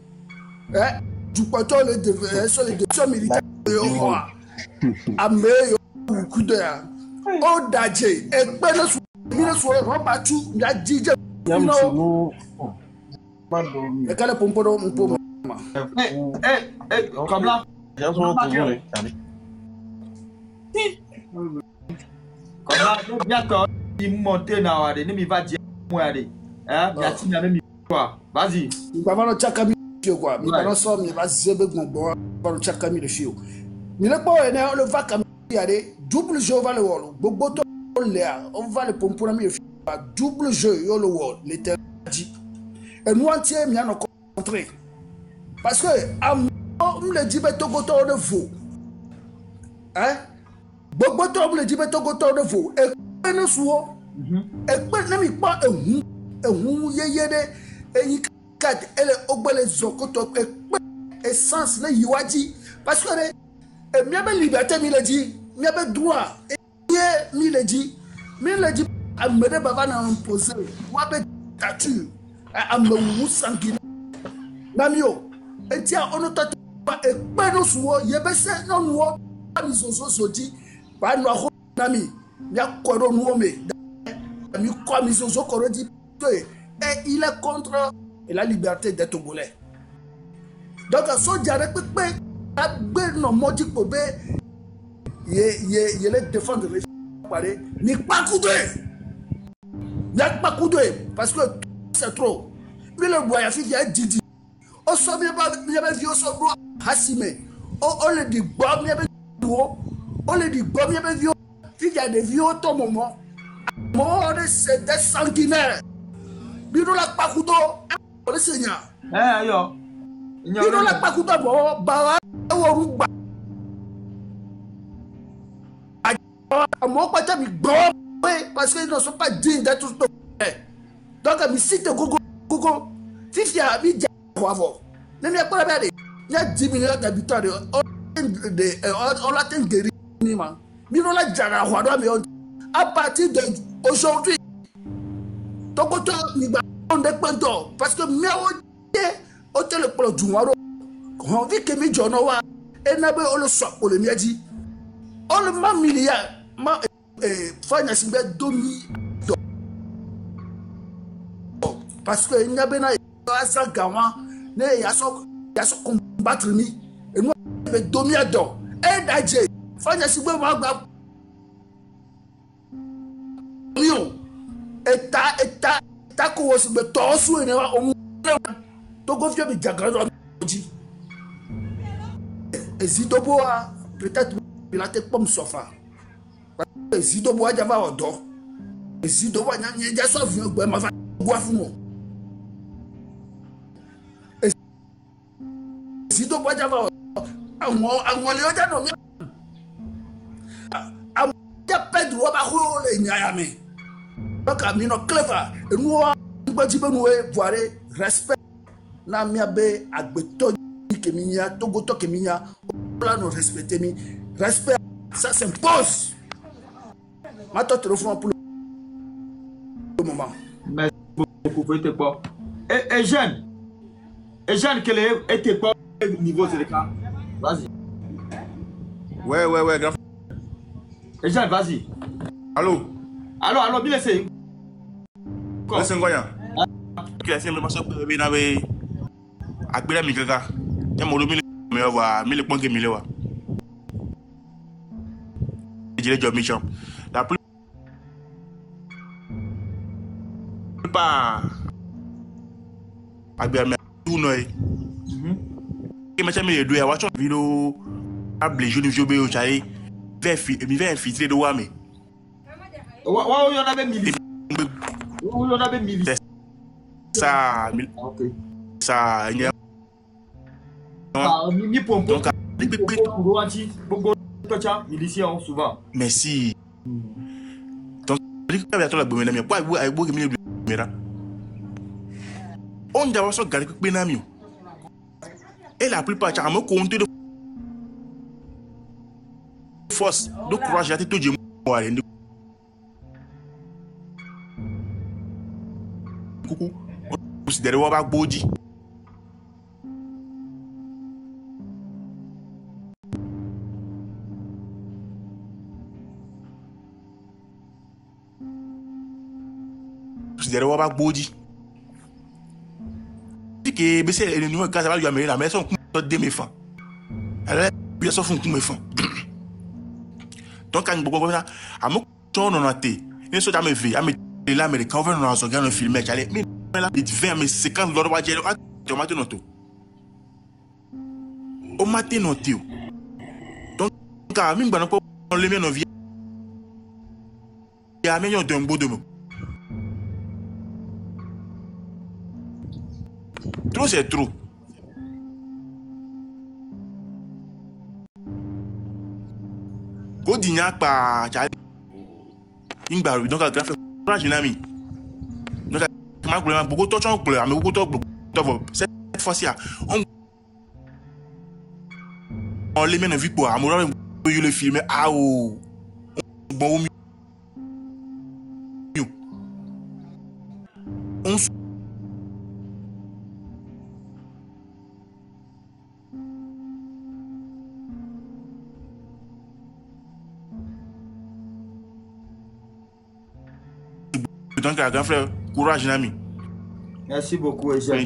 Jupato le de so le de so militaire yo. Ame yo kudo ya. Oh, Daje, a better sword, Robert, that DJ. You know, I got a pompo. Come là. Bientôt, il monte na il ne va dire moi aller. Bientôt, il quoi. Vas-y. Il va falloir checker mi quoi. Il va falloir il va zéber bon, va checker mi le fio. Mais le boy le va comme double jeu va le wall. Boboto on va le pomper mi double jeu yo le wall. L'éternel dit. Et nous entier mi en contré. Parce que on le dit Togoto de vous. Hein? Boboto on le dit Togoto de vous. Et nous so et pas mi pas yeyede et kat ele ogbele zokoto et essence na yiwaji parce que et miabe liberté mi le dit miabe droit et mi le dit amede baba na imposer wabe tatu amewu sanguine namio etia onota e peno suwo yebese no nuwo mi so di ba no ho nami ya koro nuwo me mi ko mi so koro di et il est contre la liberté des Togolais. Donc so jare pepe agbe no modi pobe ye les défendre parler ni pas coudé. N'a pas coudé parce que c'est trop. Mais le boya fi ya didi. O so mi ba vu so bro hasime. O le di bom ya be duo. O le di bom ya be vu. Fi ya de vieux au moment. Mort c'est des sanguinaires. Bino la pakuto le seigneur yo bino la pakuto bo ba woru gba mo pata mi gbo parce qu'ils ne sont pas dignes d'être tout. Donc mi site gogo fifia mi ja avant ne mi pas la il y a 10 millions d'habitants on la ten guéri ni ma bino la jara hwado mi à partir d'aujourd'hui Togoto ni ba on dependo parce que miawo hôtel pour Dumaro on vit que mi jono wa e na be o le so o le miaji o le ma milliard ma fanya simbe domi do parce que il y a bena asa gawa ne yaso combattre mi et moi be domi ado e daje fanya simbe ma gba yo eta ko wosi be to su ene wa o to go fio be jagara ji ezidobo a peut-être il a été comme sofa ezidobo a java odo ezidobo nya nya so fi gbe ma fa gwa fún mo ezidobo a java àwọn le oja no mi am ja pedro ba ko le nya ya mi donc ami no clever enu wa gba ji be nu e voire respect na mi abe agbeto keminya togoto keminya là nous respecter mi respect ça s'impose ma toi téléphone pour le moment merci beaucoup pour tes pas et jeune quel est tes pas niveau c'est le cas vas-y ouais grand et jeune vas-y allô bien c'est quoi c'est quoi ok c'est le maso be na be agbera mi gaga ya mo do mi le wa mi le pon ke mi le wa jere job mission la plupart agbera mi tout noy ke ma chami do ya wa chon video able joli jobe o chai mi va infiltrer do wa mi wa yo na be mili wo yo na be mili ça ça il y a mi pompo souvent merci donc la bombe na quoi ay bo mi mera on doit so gari pe na mi et la plupart cha mo compte de force de courage à tout je mo aller coucou considérer wa ba gboji considérer wa ba gboji que bese le numéro ka ça va lui amener la maison de mes fins alors bien ça font tout mes fins donc quand beaucoup ça a mo ton on a té et so ta me vie a me là mais quand on va dans un gars filmer aller mais là de 20 mais 50 dollars va dire tomate non tout au matin non tout donc quand même ben on le met non vie il y a meilleur d'un beau de mots trop c'est trop go digna pa chali ingba donc à grand frère jinami donc ma problème beaucoup de temps pour mais beaucoup de cette fois-ci on les met dans vie pour amour le filmer ah oh bon on donc grand frère courage nami merci beaucoup Ejan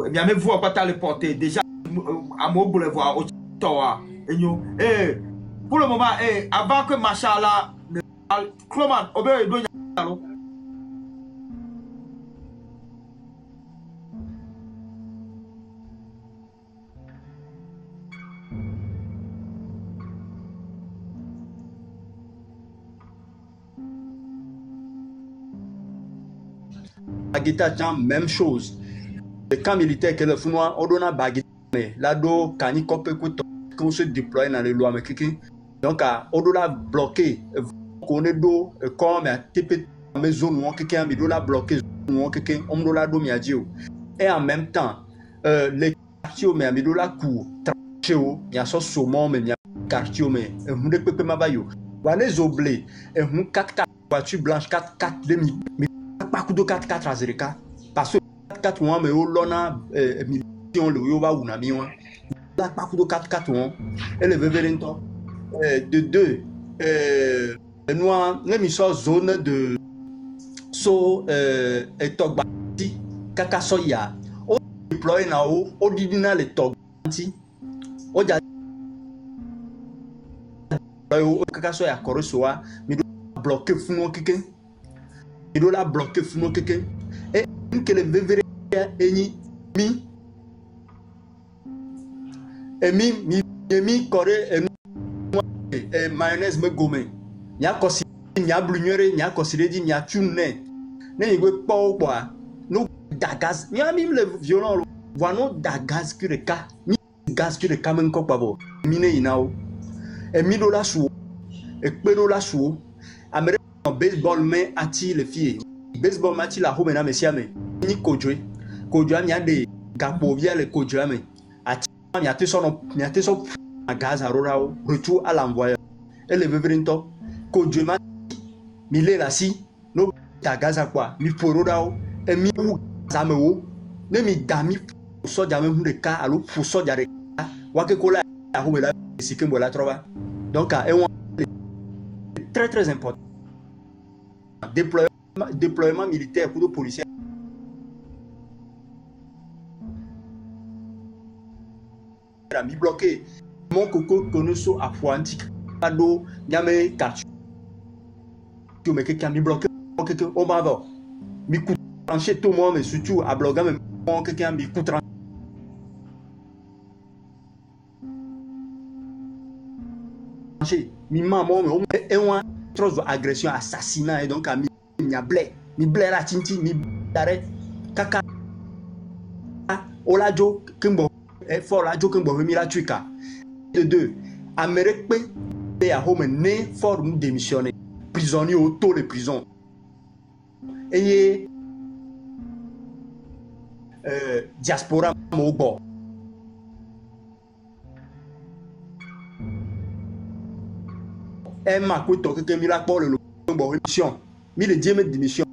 bien mais vous pas le porter déjà à mon boulevard au toa et pour le moment avant que machallah Cloman obé do nyalo Bagita même chose. Le camp militaire que le Founois, on donne à Bagita, là do Kani Kopé qu'on se déploie dans les lois, mais donc on doit bloquer. On est do comme un TP maison ou quelqu'un qui doit bloquer ou quelqu'un on doit do miadio. Et en même temps, les quartiers mais mi doit cour traché il y a ce saumon mais il y a quartier mais on ne peut pas m'abayo. Voilà les oblés et on 4 voitures blanches 4 demi. Pas coup de 4 à 0 parce que 4 mois mais au lona mission le yoba ou na miwa là pas coup de 4 mois et le veverento de 2 nous l'émission zone de so et togbati kaka soya o deploy na o didina le togbati o ja o kaka soya korosoa mi do bloquer funo keke mi do la bloquer funo keke et que le vevere eni mi mi kore et mayonnaise me gomme nya kosi nya blugnere nya kosiredi nya tune ne yigwe po kwa no dagas nya mi le violon voino dagas ki reka mi gas ki reka men ko pabo mi ne inao e mi do la su e pe do la su amere baseball mais ati le fie baseball mati la ho mena mesiame ni kojwe mi ade gapo via le kojwe me ati mi ate so gaz arora retour à l'envoyeur et le veverinto kojwe ma mi le la si no ta gaza kwa mi poroda e mi wu zame wo ne mi dami so jame hunde ka alo fu so jare wa ke kola a ho la si ke mbola trova donc très très important déploiement militaire pour les policiers mi bloqué mon coco konoso a pointique ado nyame katu tu me quelqu'un mi bloqué quelqu'un au mavo mi coup tranché tout moi mais surtout à bloquer même quelqu'un mi coup tranché mi maman mais et un trop agression assassinat et donc à mi blé la tinti mi d'arrêt kaka olajo kimbo e for la jo kimbo mi la tuika de deux Amérique pe à home né for nous démissionner prisonnier auto les prisons et diaspora mobo ma kuto que mi la pour le bon émission mi le dieu démission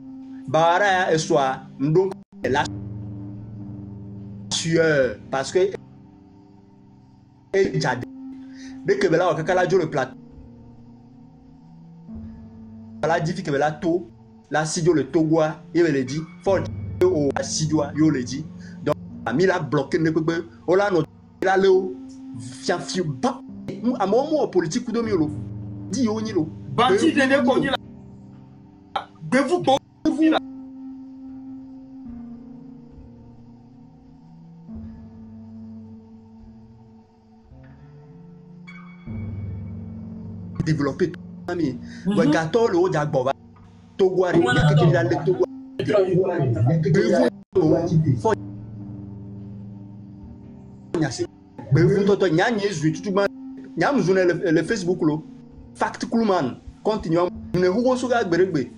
bara et soit donc la sueur parce que et jade dès que là on la jo le plat la dit que là tout la sidio le togwa il me le dit faut au sidio yo le dit donc mi la bloqué ne peut on la no la le fian fi ba a mo politique do mi lo di yo ni lo bati de ne ko ni la de vous la développer tout ami ouais gâteau le haut d'agboba togwari que tu dans le togwari faut nyasi bevu toto nyanye zui tout ma nyam zune le Facebook lo fact kulman continue ne hugo suga gberegbe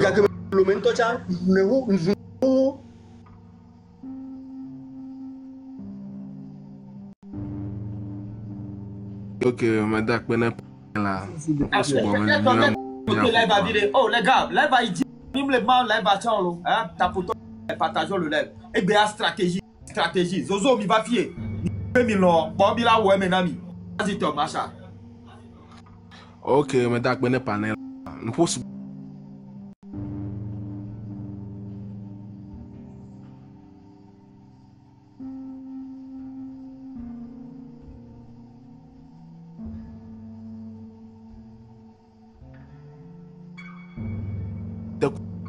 ga ke lo mento cha ne hu nzu ok, mais d'accord, là. Ok, live à vidéo. Oh, les gars, live à ici. Même les mains, live à Charles. Ta photo, partageons le live. Et bien, stratégie. Zozo, mi va fier. Mi non. Bon, bila, ouais, mes amis. Vas-y, toi, macha. Ok, mais d'accord, mais panel. Nous pouvons.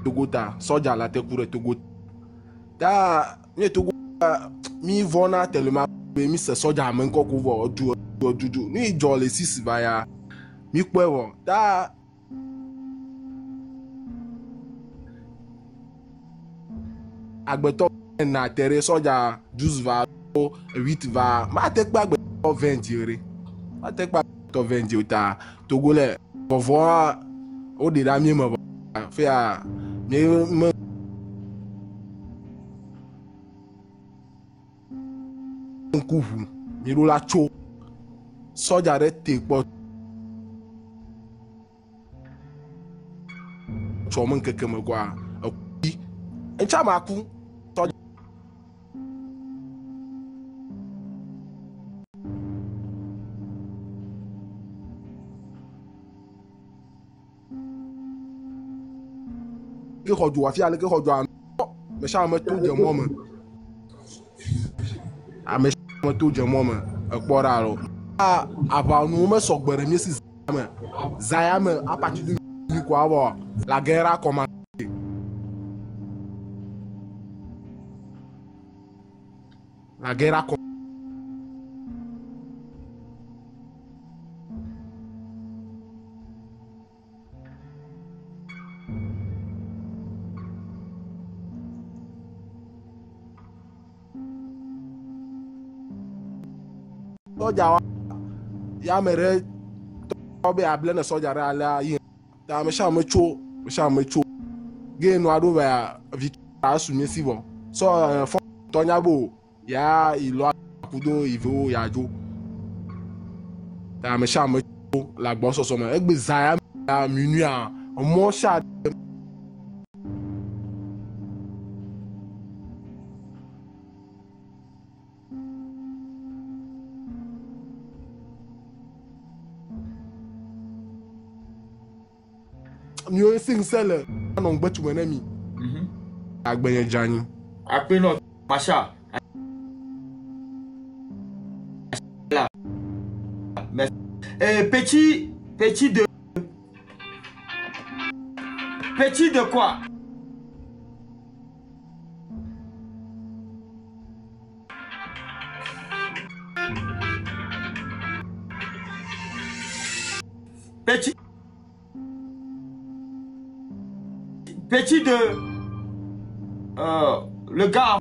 Togota soja la te kure Togota ta mi Togota mi vona tellement mi se soja men ko vo du ni jo le 6 ba ya mi kwewo ta agbeto na tere soja 12 va 8 va ma te pa agbeto 20 ere ma te pa 20 ta Togolais vo o de la mi mo fait à me coup mi la cho soja rete po chomen keke me kwa en chama ku soja ke xɔ dzo afi ale ke xɔ dzo me sia me to dze mɔ me ame sia me to dze mɔ me ekpɔ ɖa lo aʋanuwo me sɔgbe ɖe míesi zaya me à partir de quoi avoir la guerre a commencé. La guerre a commencé. Soja ya mere obe able na soja ra ala yin ta me sha me cho ge no ado ba victoire asumi sibo so fo tonya bo ya ilo akudo ivo ya jo ta me sha me cho la gbo so me egbe zaya minuit a mo sha New sing seller non gbetu enemy agbenye jani ape no masha là mais petit de quoi petit de le gars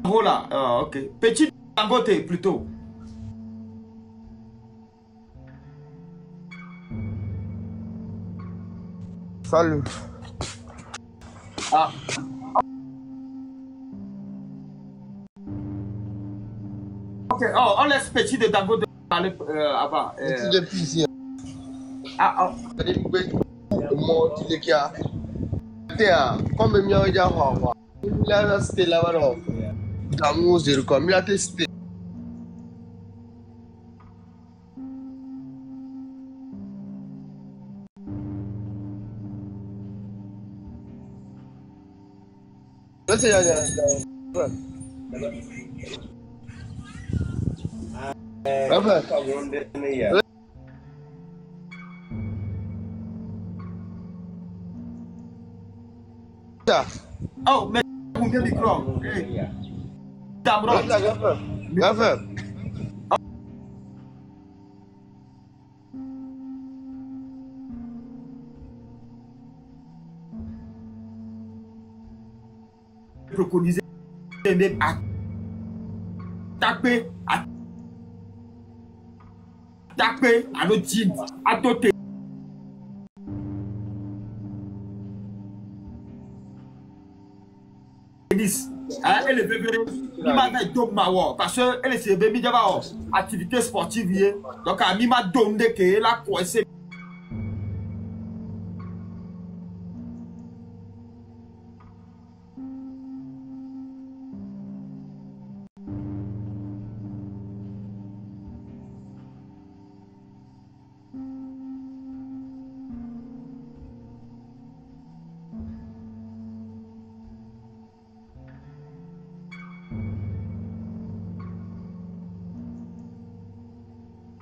voilà ok petit de Dangote plutôt salut ah ok oh on laisse petit de Dangote parler avant petit depuis ici ah c'est une bête moi tu dis qu'il y a comme mieux il y a quoi il a resté là-bas d'amour zéro comme il a testé oh mais vous me micro Damro Gaffer préconiser mais taper à l'autre team à doter elle est bébé il m'a fait deux mawa parce que elle est bébé d'abord activité sportive donc à mi m'a donné que la coincé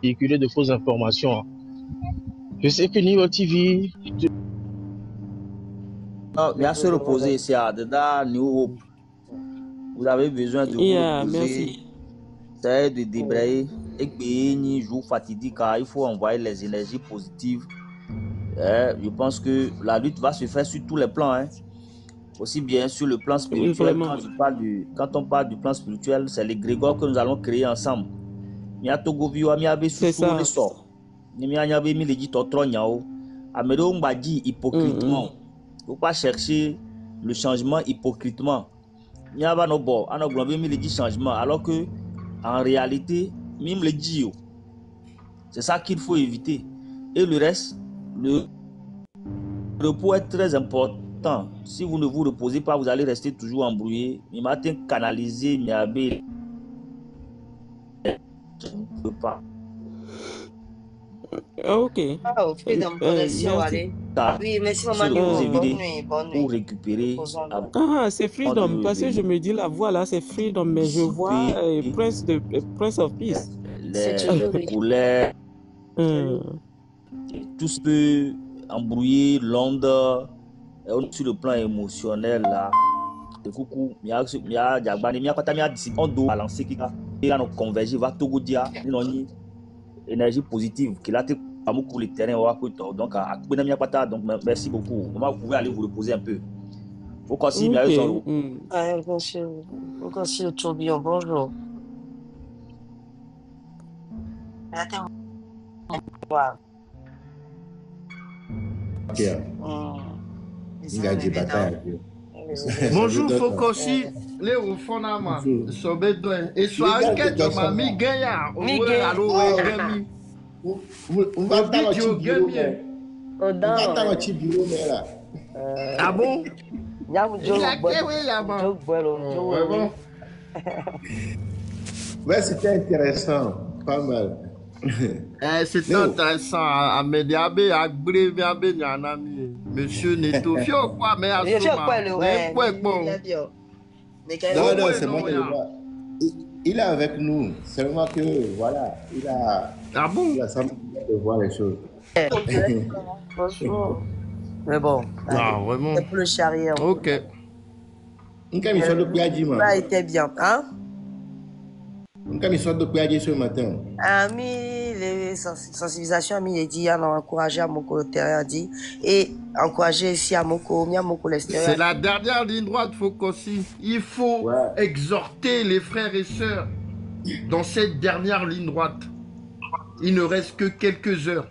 véhiculer de fausses informations. Je sais que Niveau TV... Bien se reposer ici, dedans, New Hope. Vous avez besoin de vous reposer. Merci. C'est de débrayer. Et que jour fatidique, il faut envoyer les énergies positives. Je pense que la lutte va se faire sur tous les plans. Aussi bien sur le plan spirituel. Oui, quand on parle du plan spirituel, c'est les Grégor que nous allons créer ensemble. Mia Togo viwa mia be susu le so ni mia nya be mi le dit totro nyao amedo ngba di hypocritement. Faut pas chercher le changement hypocritement. Mia ba no bo ano globé mi le dit changement alors que en réalité mime le dit yo. C'est ça qu'il faut éviter. Et le reste, le repos est très important. Si vous ne vous reposez pas, vous allez rester toujours embrouillé. Mi matin canaliser mia be pas. Ok. Oh, freedom connexion, Merci. allez. Ça, Oui, merci, sur maman. le Bonne procédé nuit, bonne nuit. pour récupérer Ah, c'est Freedom, de parce que je me dis la voix là, c'est Freedom, mais je vois Prince of Peace. les couleurs, tout ce qui peut embrouiller l'onde sur le plan émotionnel là. De coucou, mia jabani mia kota mia disi on do balancer qui là nous converger va Togo dia ni énergie positive qui là te amu pour le terrain wa ko donc à kubena mia kota donc merci beaucoup. Vous pouvez aller vous reposer un peu. Faut qu'on s'y mia zo. Monsieur le tourbillon, bonjour. Bonjour Fokosi, les Ufonama, Sobedouin, et soit enquête de ma migaya, on va aller au Gami. Ah bon? Ouais, c'était intéressant, pas mal. C'était intéressant à Mediabe, à Gréviabe, Monsieur Neto, Fio quoi, mais à Non, c'est moi qui le vois. Il est avec nous, seulement que, voilà, il a... Ah bon? Il a senti de voir les choses. Bonjour. Mais bon, non, vraiment. C'est pour le charrière. Ok. Une camisole de Piadji, man. Ça a été bien, hein? Une camisole de Piadji ce matin. Ami, les sensibilisations, ami, il dit, on a encouragé à Moko le terrain, dit, et encouragé ici à Moko, l'extérieur. C'est la dernière ligne droite, Fokosi. Il faut exhorter les frères et sœurs dans cette dernière ligne droite. Il ne reste que quelques heures,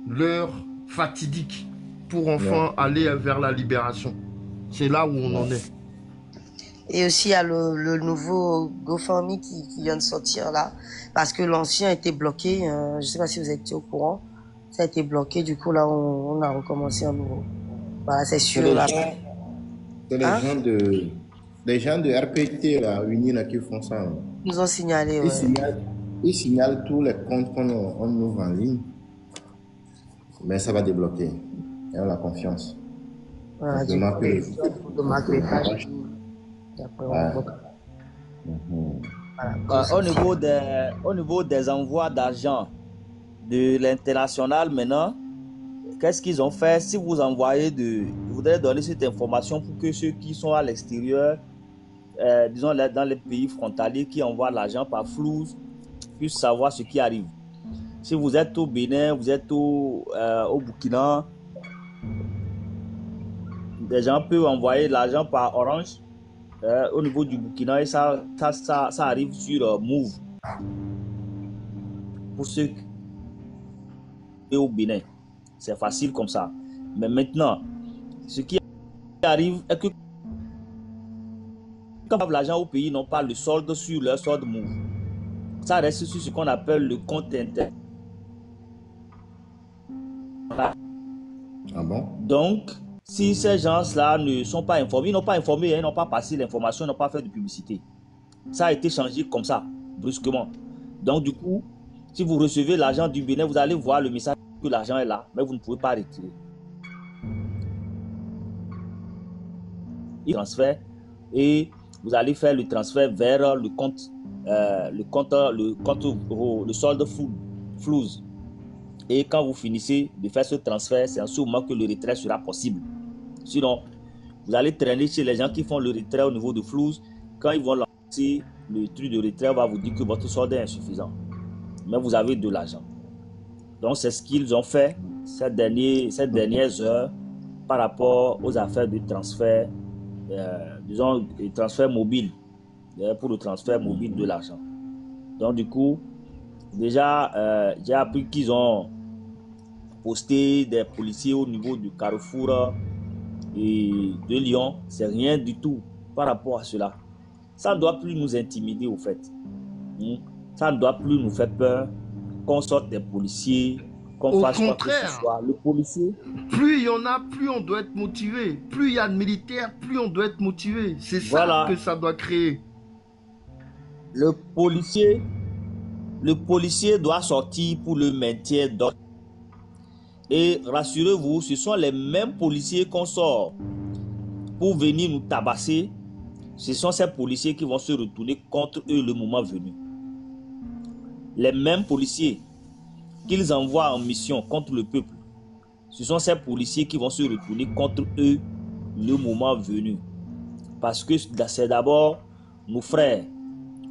l'heure fatidique, pour enfin aller vers la libération. C'est là où on en est. Et aussi, il y a le nouveau GoFundMe qui vient de sortir là, parce que l'ancien a été bloqué. Je ne sais pas si vous étiez au courant. Ça a été bloqué, du coup, là, on a recommencé à nouveau. Voilà, c'est sûr. C'est les gens de RPT, là, unis, là, qui font ça. Hein. Ils nous ont signalé, Ils signalent tous les comptes qu'on ouvre en ligne. Mais ça va débloquer. Et on a confiance. Voilà, du coup, au niveau des envois d'argent de l'international maintenant, qu'est-ce qu'ils ont fait? Si vous envoyez je voudrais donner cette information pour que ceux qui sont à l'extérieur, disons dans les pays frontaliers qui envoient l'argent par flou, puissent savoir ce qui arrive. Si vous êtes au Bénin, vous êtes au Burkina, des gens peuvent envoyer l'argent par Orange. Au niveau du Burkina, et ça arrive sur Move. Pour ceux qui sont au Bénin, c'est facile comme ça. Mais maintenant, ce qui arrive est que quand l'argent au pays n'ont pas le solde sur leur solde Move, ça reste sur ce qu'on appelle le compte interne. Ah bon? Donc, si ces gens-là ne sont pas informés, ils n'ont pas informé, ils n'ont pas passé l'information, ils n'ont pas fait de publicité. Ça a été changé comme ça, brusquement. Donc du coup, si vous recevez l'argent du Bénin, vous allez voir le message que l'argent est là, mais vous ne pouvez pas retirer. Il transfère et vous allez faire le transfert vers le solde flouze. Et quand vous finissez de faire ce transfert, c'est en ce moment que le retrait sera possible. Sinon, vous allez traîner chez les gens qui font le retrait au niveau de Flouze. Quand ils vont lancer le truc de retrait, on va vous dire que votre solde est insuffisant. Mais vous avez de l'argent. Donc, c'est ce qu'ils ont fait ces dernières heures par rapport aux affaires de transfert, disons, de transfert mobile, pour le transfert mobile de l'argent. Donc, du coup, déjà, j'ai appris qu'ils ont posté des policiers au niveau du carrefour et de Lyon. C'est rien du tout par rapport à cela. Ça ne doit plus nous intimider au fait. Ça ne doit plus nous faire peur qu'on sorte des policiers, qu'on fasse quoi que ce soit. Le policier... Plus il y en a, plus on doit être motivé. Plus il y a de militaires, plus on doit être motivé. C'est ça que ça doit créer. Le policier doit sortir pour le maintien d'ordre. Et rassurez-vous, ce sont les mêmes policiers qu'on sort pour venir nous tabasser. Ce sont ces policiers qui vont se retourner contre eux le moment venu. Les mêmes policiers qu'ils envoient en mission contre le peuple, ce sont ces policiers qui vont se retourner contre eux le moment venu. Parce que c'est d'abord nos frères,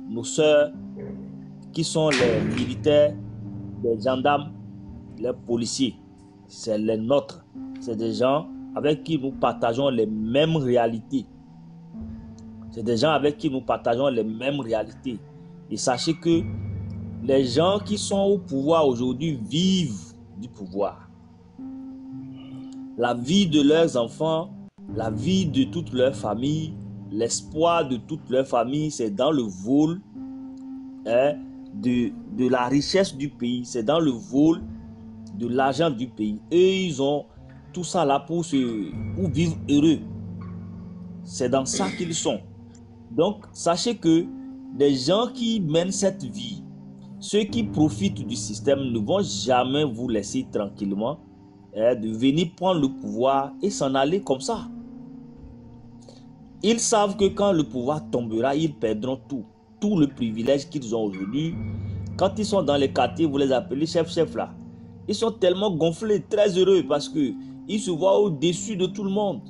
nos sœurs, qui sont les militaires, les gendarmes, les policiers. C'est les nôtres. C'est des gens avec qui nous partageons les mêmes réalités. C'est des gens avec qui nous partageons les mêmes réalités. Et sachez que les gens qui sont au pouvoir aujourd'hui vivent du pouvoir. La vie de leurs enfants, la vie de toute leur famille, l'espoir de toute leur famille, c'est dans le vol de la richesse du pays. C'est dans le vol de l'argent du pays. Eux, ils ont tout ça là pour vivre heureux. C'est dans ça qu'ils sont. Donc, sachez que les gens qui mènent cette vie, ceux qui profitent du système ne vont jamais vous laisser tranquillement de venir prendre le pouvoir et s'en aller comme ça. Ils savent que quand le pouvoir tombera, ils perdront tout le privilège qu'ils ont aujourd'hui. Quand ils sont dans les quartiers, vous les appelez chef là. Ils sont tellement gonflés, très heureux parce que ils se voient au-dessus de tout le monde.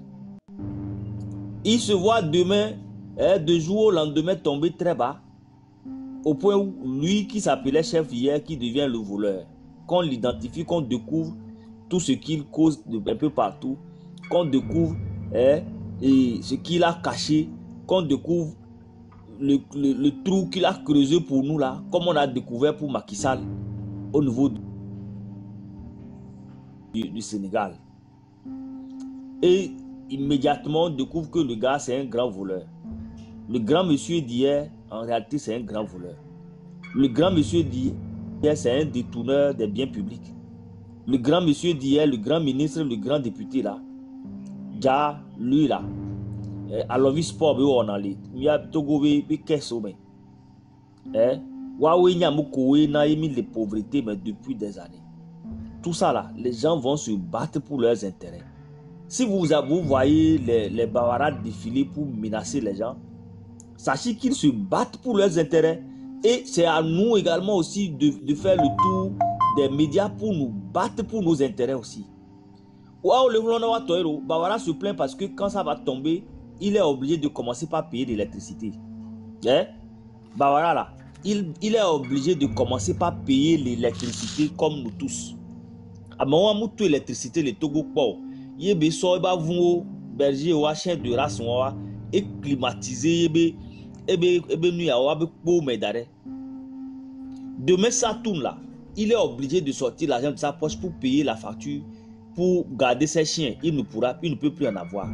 Ils se voient demain, de jour au lendemain, tomber très bas. Au point où lui qui s'appelait chef hier, qui devient le voleur. Qu'on l'identifie, qu'on découvre tout ce qu'il cause un peu partout. Qu'on découvre et ce qu'il a caché. Qu'on découvre le trou qu'il a creusé pour nous là. Comme on a découvert pour Macky Sall au niveau du Sénégal. Et immédiatement on découvre que le gars c'est un grand voleur. Le grand monsieur d'hier, en réalité c'est un grand voleur. Le grand monsieur d'hier c'est un détourneur des biens publics. Le grand monsieur d'hier, le grand ministre, le grand député là, déjà lui là, alors sport on a les les pauvretés mais depuis des années. Tout ça là, les gens vont se battre pour leurs intérêts. Si vous voyez les bavarades défiler pour menacer les gens, sachez qu'ils se battent pour leurs intérêts. Et c'est à nous également aussi de faire le tour des médias pour nous battre pour nos intérêts aussi. Waouh, le Bavara se plaint parce que quand ça va tomber, il est obligé de commencer par payer de l'électricité. Bavara là, il est obligé de commencer par payer l'électricité comme nous tous. À moment où toute l'électricité, le Togo, il y a des berger ou chien de race et climatisé, demain ça tourne là, il est obligé de sortir l'argent de sa poche pour payer la facture, pour garder ses chiens. Il ne peut plus en avoir.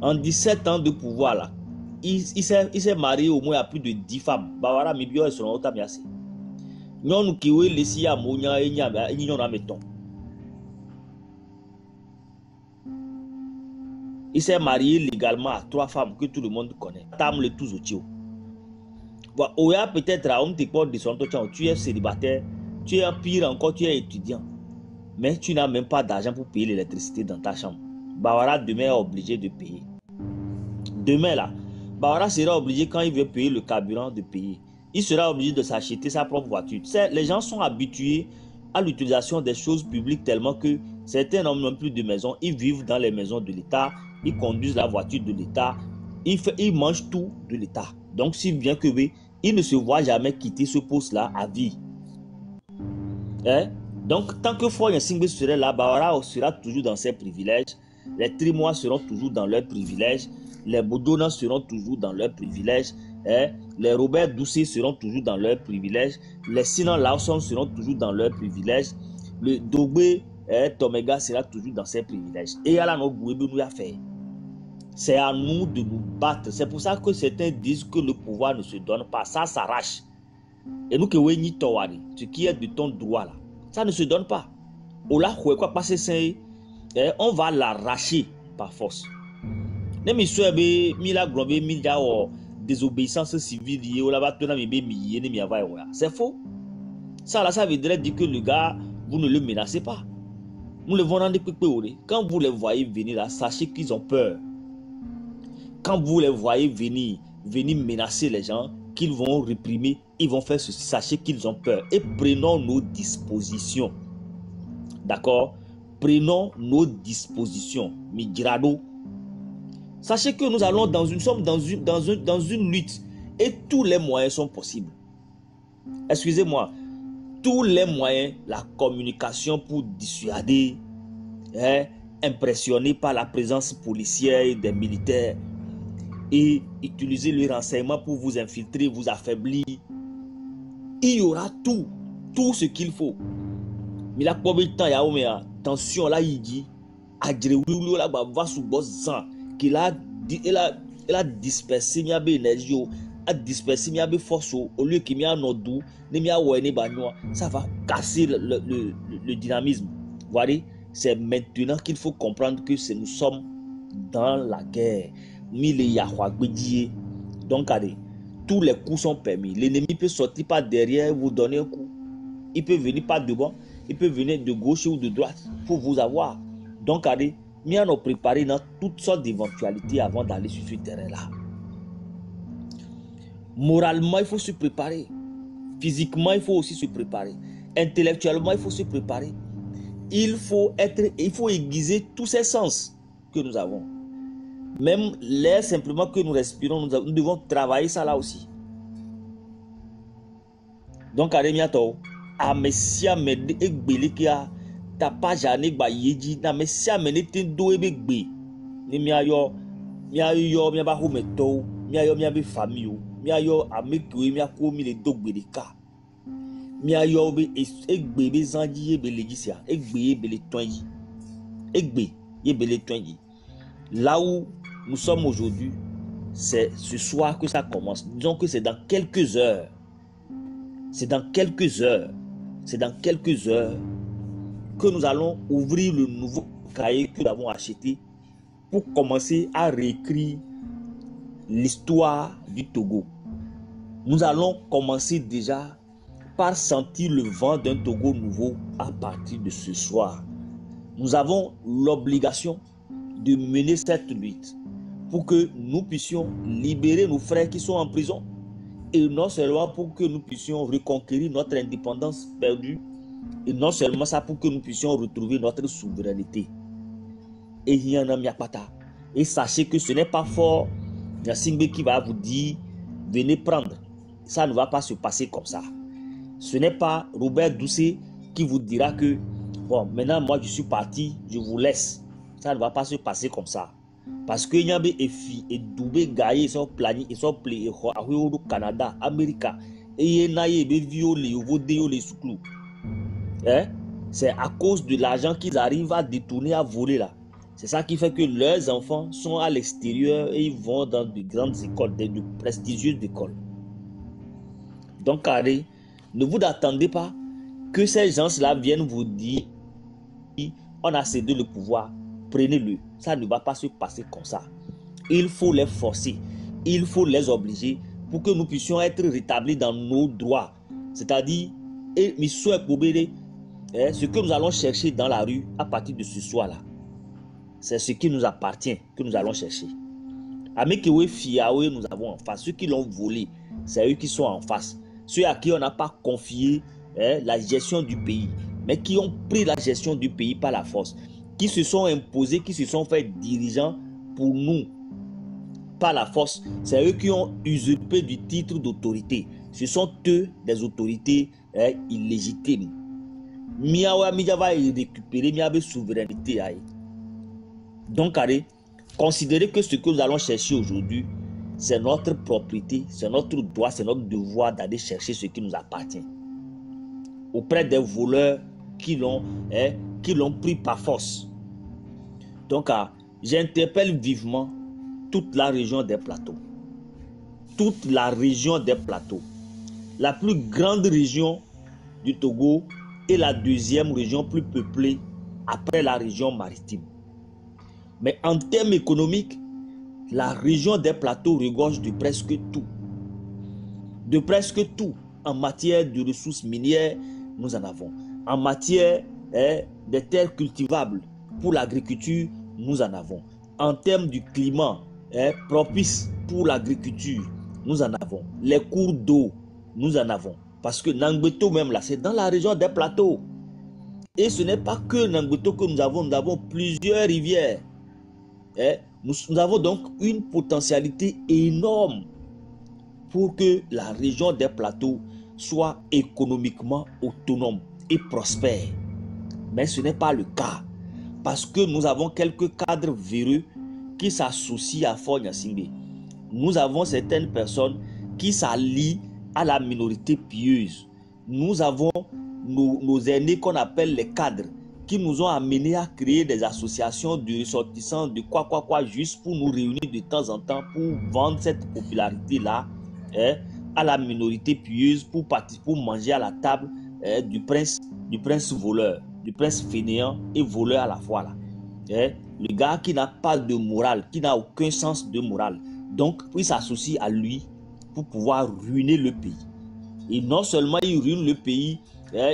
En 17 ans de pouvoir là, il s'est marié au moins à plus de 10 femmes. Bavara Mibio et son autre miasi. Non qui oué laissé à Monia et Nyon Ameton. Il s'est marié légalement à 3 femmes que tout le monde connaît. Tam le tous au tio. Oya peut-être à un technique de son temps, tu es célibataire, tu es pire encore, tu es étudiant. Mais tu n'as même pas d'argent pour payer l'électricité dans ta chambre. Bavara demain est obligé de payer. Demain là, Bavara sera obligé quand il veut payer le carburant de payer. Il sera obligé de s'acheter sa propre voiture. Les gens sont habitués à l'utilisation des choses publiques tellement que certains n'ont même plus de maison. Ils vivent dans les maisons de l'État. Ils conduisent la voiture de l'État. Ils mangent tout de l'État. Donc, s'il vient que oui, il ne se voit jamais quitter ce poste-là à vie. Donc, tant que Foy Singbe serait là, Bavara sera toujours dans ses privilèges. Les Trimois seront toujours dans leurs privilèges. Les Bodona seront toujours dans leurs privilèges. Les Robert Doucet seront toujours dans leurs privilèges. Les Sinan Lawson seront toujours dans leurs privilèges. Le Dogbe Tomega sera toujours dans ses privilèges. Et à la nous a fait. C'est à nous de nous battre. C'est pour ça que certains disent que le pouvoir ne se donne pas. Ça s'arrache. Et nous, ce qui est de ton droit là, ça ne se donne pas. On va l'arracher par force. Désobéissance civile, c'est faux. Ça là, ça veut dire que le gars, vous ne le menacez pas. Nous les vendons des pépés. Quand vous les voyez venir là, sachez qu'ils ont peur. Quand vous les voyez venir menacer les gens, qu'ils vont réprimer, ils vont faire ceci, sachez qu'ils ont peur. Et prenons nos dispositions. D'accord? Prenons nos dispositions. Migrado. Sachez que nous sommes dans une lutte et tous les moyens sont possibles. Excusez-moi, tous les moyens, la communication pour dissuader, impressionner par la présence policière et des militaires et utiliser le renseignement pour vous infiltrer, vous affaiblir. Il y aura tout ce qu'il faut. Mais la attention là, il dit, va sous qu'il a dispersé mes énergie, a dispersé mes forces au lieu qu'il y a un odou, ça va casser le dynamisme. Vous voyez, c'est maintenant qu'il faut comprendre que nous sommes dans la guerre. Donc, allez, tous les coups sont permis. L'ennemi peut sortir par derrière, vous donner un coup. Il peut venir par devant, il peut venir de gauche ou de droite pour vous avoir. Donc, allez, nous allons préparer dans toutes sortes d'éventualités avant d'aller sur ce terrain-là. Moralement, il faut se préparer. Physiquement, il faut aussi se préparer. Intellectuellement, il faut se préparer. Il faut aiguiser tous ces sens que nous avons. Même l'air simplement que nous respirons, nous devons travailler ça là aussi. Donc, Aremiato, Amesia Mede Egbelekia, Tapajane Bayeji, Namesia Menete Do Ebegbe, Nimiayo, Miayo, Miabaho Meto, Miayo, Miabe Famille, Miayo, Amekwe, Miako, Mile Dogbeleka, Miayo, Egbe, Zanji, Belegisia, Egbe, Beletwanji, Egbe, Yebeletwanji. Là où nous sommes aujourd'hui, c'est ce soir que ça commence. Disons que c'est dans quelques heures. C'est dans quelques heures que nous allons ouvrir le nouveau cahier que nous avons acheté pour commencer à réécrire l'histoire du Togo. Nous allons commencer déjà par sentir le vent d'un Togo nouveau à partir de ce soir. Nous avons l'obligation de mener cette lutte pour que nous puissions libérer nos frères qui sont en prison et non seulement pour que nous puissions reconquérir notre indépendance perdue et non seulement ça pour que nous puissions retrouver notre souveraineté. Et il y en a miapata. Et sachez que ce n'est pas fort Yassingbe qui va vous dire venez prendre. Ça ne va pas se passer comme ça. Ce n'est pas Robert Doucet qui vous dira que bon, maintenant moi je suis parti, je vous laisse. Ça ne va pas se passer comme ça. Parce que Nyambe et Fi et Doubé Gaye sont planifiés, ils sont pliés au Canada, Amérique. Et Naye be violé au Vodéo les souclous. C'est à cause de l'argent qu'ils arrivent à détourner, à voler là. C'est ça qui fait que leurs enfants sont à l'extérieur et ils vont dans de grandes écoles, de prestigieuses écoles. Donc, allez, ne vous attendez pas que ces gens-là viennent vous dire on a cédé le pouvoir. Prenez-le. Ça ne va pas se passer comme ça. Il faut les forcer. Il faut les obliger pour que nous puissions être rétablis dans nos droits. C'est-à-dire, ce que nous allons chercher dans la rue à partir de ce soir-là, c'est ce qui nous appartient que nous allons chercher. Amekewe Fiawe, nous avons en face. Ceux qui l'ont volé, c'est eux qui sont en face. Ceux à qui on n'a pas confié la gestion du pays, mais qui ont pris la gestion du pays par la force, qui se sont imposés, qui se sont fait dirigeants pour nous par la force. C'est eux qui ont usurpé du titre d'autorité. Ce sont eux des autorités illégitimes. Miawa va récupérer Miabe souveraineté. Donc, allez, considérez que ce que nous allons chercher aujourd'hui, c'est notre propriété, c'est notre droit, c'est notre devoir d'aller chercher ce qui nous appartient. Auprès des voleurs qui l'ont pris par force. Donc, j'interpelle vivement toute la région des plateaux. Toute la région des plateaux. La plus grande région du Togo est la deuxième région plus peuplée après la région maritime. Mais en termes économiques, la région des plateaux regorge de presque tout. De presque tout. En matière de ressources minières, nous en avons. En matière des terres cultivables pour l'agriculture, nous en avons. En termes du climat propice pour l'agriculture, nous en avons. Les cours d'eau, nous en avons. Parce que Nangbeto même là, c'est dans la région des plateaux. Et ce n'est pas que Nangbeto que nous avons plusieurs rivières. Nous avons donc une potentialité énorme pour que la région des plateaux soit économiquement autonome et prospère. Mais ce n'est pas le cas. Parce que nous avons quelques cadres véreux qui s'associent à Fort Gnassingbé. Nous avons certaines personnes qui s'allient à la minorité pieuse. Nous avons nos aînés qu'on appelle les cadres qui nous ont amenés à créer des associations de ressortissants de quoi juste pour nous réunir de temps en temps pour vendre cette popularité-là à la minorité pieuse pour manger à la table du prince voleur, du prince fainéant et voleur à la fois là. Le gars qui n'a pas de morale, qui n'a aucun sens de morale. Donc, il s'associe à lui pour pouvoir ruiner le pays. Et non seulement il ruine le pays,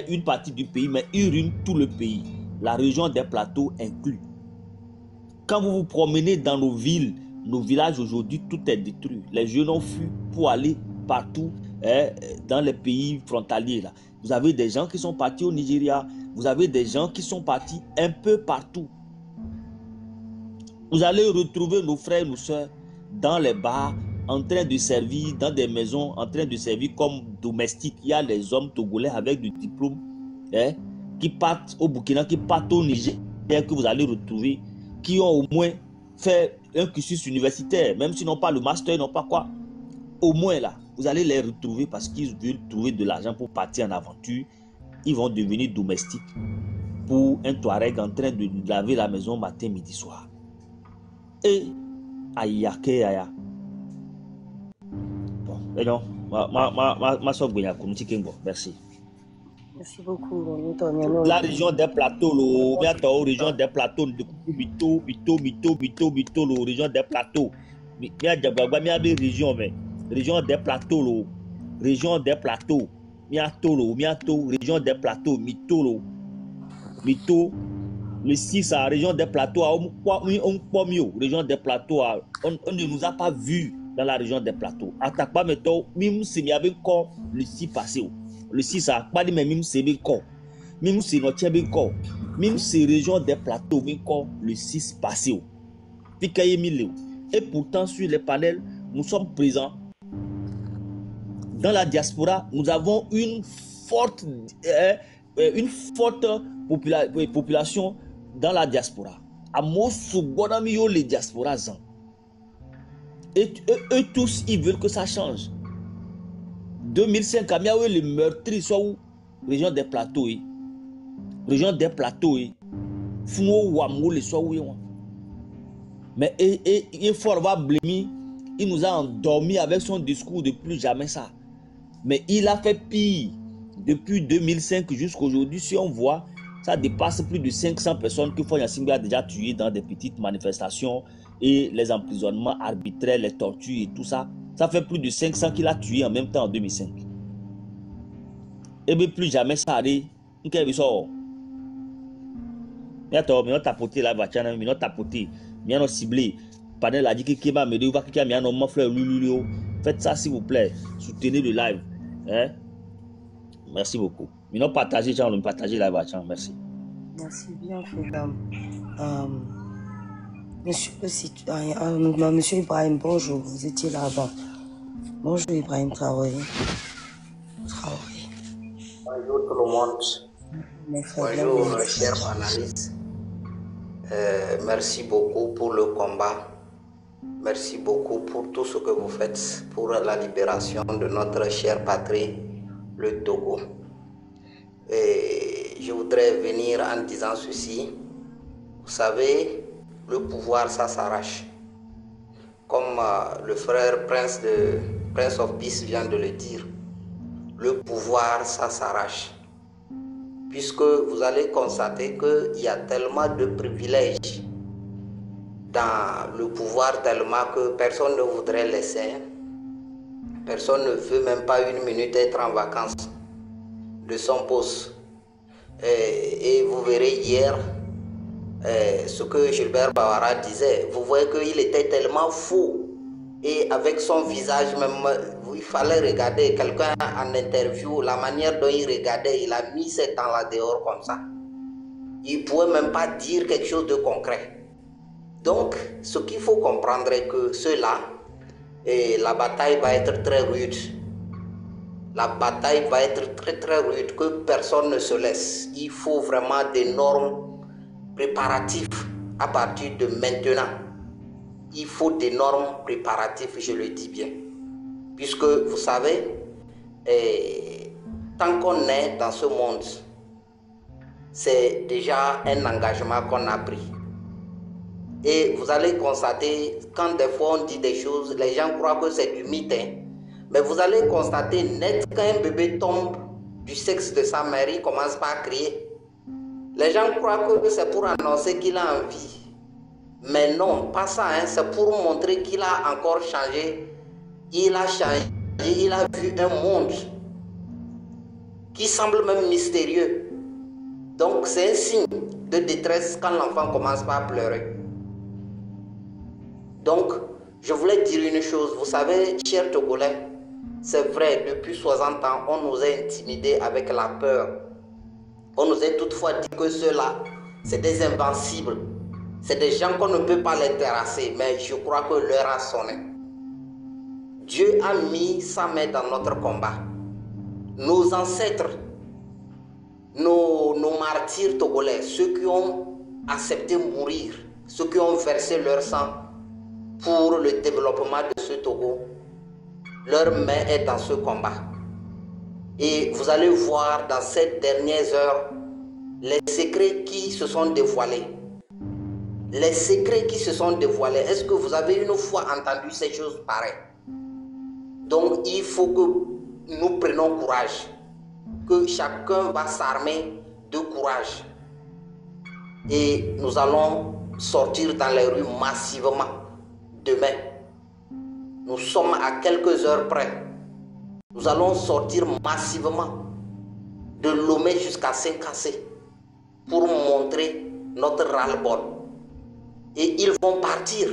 une partie du pays, mais il ruine tout le pays. La région des plateaux inclus. Quand vous vous promenez dans nos villes, nos villages aujourd'hui, tout est détruit. Les jeunes ont fui pour aller partout dans les pays frontaliers. Là. Vous avez des gens qui sont partis au Nigeria. Vous avez des gens qui sont partis un peu partout. Vous allez retrouver nos frères et nos soeurs dans les bars, en train de servir dans des maisons, en train de servir comme domestiques. Il y a les hommes togolais avec du diplôme qui partent au Burkina, qui partent au Niger, que vous allez retrouver, qui ont au moins fait un cursus universitaire, même s'ils n'ont pas le master, ils n'ont pas quoi. Au moins là, vous allez les retrouver parce qu'ils veulent trouver de l'argent pour partir en aventure. Ils vont devenir domestiques pour un Touareg en train de laver la maison matin, midi, soir. Et aïe. Bon, et non, ma soeur merci. Merci beaucoup. La région des plateaux, la région des plateaux, Mito, région des plateaux. Région des plateaux, région des plateaux. Région des plateaux, Mito, le 6 à région des plateaux, région des plateaux, on ne nous a pas vus dans la région des plateaux. Attaque pas, mettons, même si il y avait encore le 6 passé. Le 6 à pas même c'est bien corps. Même si notre bien corps. Même si région des plateaux, bien corps, le 6 passé. Et pourtant, sur les panels, nous sommes présents. Dans la diaspora, nous avons une forte population dans la diaspora. À Mossou, les diasporas. Et eux tous, ils veulent que ça change. 2005, les meurtriers sont où? Région des plateaux. Région des plateaux. Foumo Wamo, les soit où? Mais il faut avoir blâmé. Il nous a endormis avec son discours de plus jamais ça. Mais il a fait pire. Depuis 2005 jusqu'à aujourd'hui, si on voit, ça dépasse plus de 500 personnes que Fort Gnassingbé a déjà tuées dans des petites manifestations et les emprisonnements arbitraires, les tortures et tout ça. Ça fait plus de 500 qu'il a tué en même temps en 2005. Et bien plus jamais ça arrive. Il sort. Mais attends, mais on tapoté là, mais on tapoté, mais on ciblé. Panel a dit que va me dire, va qu'il y a un frère Lululio. Faites ça s'il vous plaît. Soutenez le live. Merci beaucoup. Mais non partagez, on partager live, merci. Merci bien, Fredam. Monsieur Ibrahim, bonjour, vous étiez là-bas. Bonjour Ibrahim Traoré. Bonjour tout le monde. Bonjour, chers analystes. Merci beaucoup pour le combat. Merci beaucoup pour tout ce que vous faites pour la libération de notre chère patrie, le Togo. Et je voudrais venir en disant ceci. Vous savez, le pouvoir, ça s'arrache. Comme le frère Prince of Peace vient de le dire, le pouvoir, ça s'arrache. Puisque vous allez constater qu'il y a tellement de privilèges dans le pouvoir, tellement que personne ne voudrait laisser. Personne ne veut même pas une minute être en vacances de son poste. Et Et vous verrez hier ce que Gilbert Bawara disait. Vous voyez qu'il était tellement faux. Et avec son visage même, il fallait regarder quelqu'un en interview, la manière dont il regardait, il a mis ses temps là dehors comme ça. Il ne pouvait même pas dire quelque chose de concret. Donc, ce qu'il faut comprendre est que ceux-là, la bataille va être très rude. La bataille va être très très rude, que personne ne se laisse. Il faut vraiment d'énormes préparatifs à partir de maintenant. Il faut d'énormes préparatifs, je le dis bien. Puisque, vous savez, tant qu'on est dans ce monde, c'est déjà un engagement qu'on a pris. Et vous allez constater, quand des fois on dit des choses, les gens croient que c'est du mythe. Mais vous allez constater net quand un bébé tombe du sexe de sa mère, il commence pas à crier. Les gens croient que c'est pour annoncer qu'il a envie. Mais non, pas ça, hein. C'est pour montrer qu'il a encore changé. Il a changé, il a vu un monde qui semble même mystérieux. Donc c'est un signe de détresse quand l'enfant commence pas à pleurer. Donc, je voulais dire une chose. Vous savez, chers Togolais, c'est vrai, depuis 60 ans, on nous a intimidés avec la peur. On nous a toutefois dit que ceux-là, c'est des invincibles. C'est des gens qu'on ne peut pas les terrasser, mais je crois que l'heure a sonné. Dieu a mis sa main dans notre combat. Nos ancêtres, nos martyrs togolais, ceux qui ont accepté mourir, ceux qui ont versé leur sang pour le développement de ce Togo, leur main est dans ce combat. Et vous allez voir dans ces dernières heures les secrets qui se sont dévoilés. Les secrets qui se sont dévoilés. Est-ce que vous avez une fois entendu ces choses pareilles? Donc il faut que nous prenions courage. Que chacun va s'armer de courage. Et nous allons sortir dans les rues massivement demain. Nous sommes à quelques heures près. Nous allons sortir massivement de Lomé jusqu'à Saint-Cassé pour montrer notre ras-le-bol. Et ils vont partir.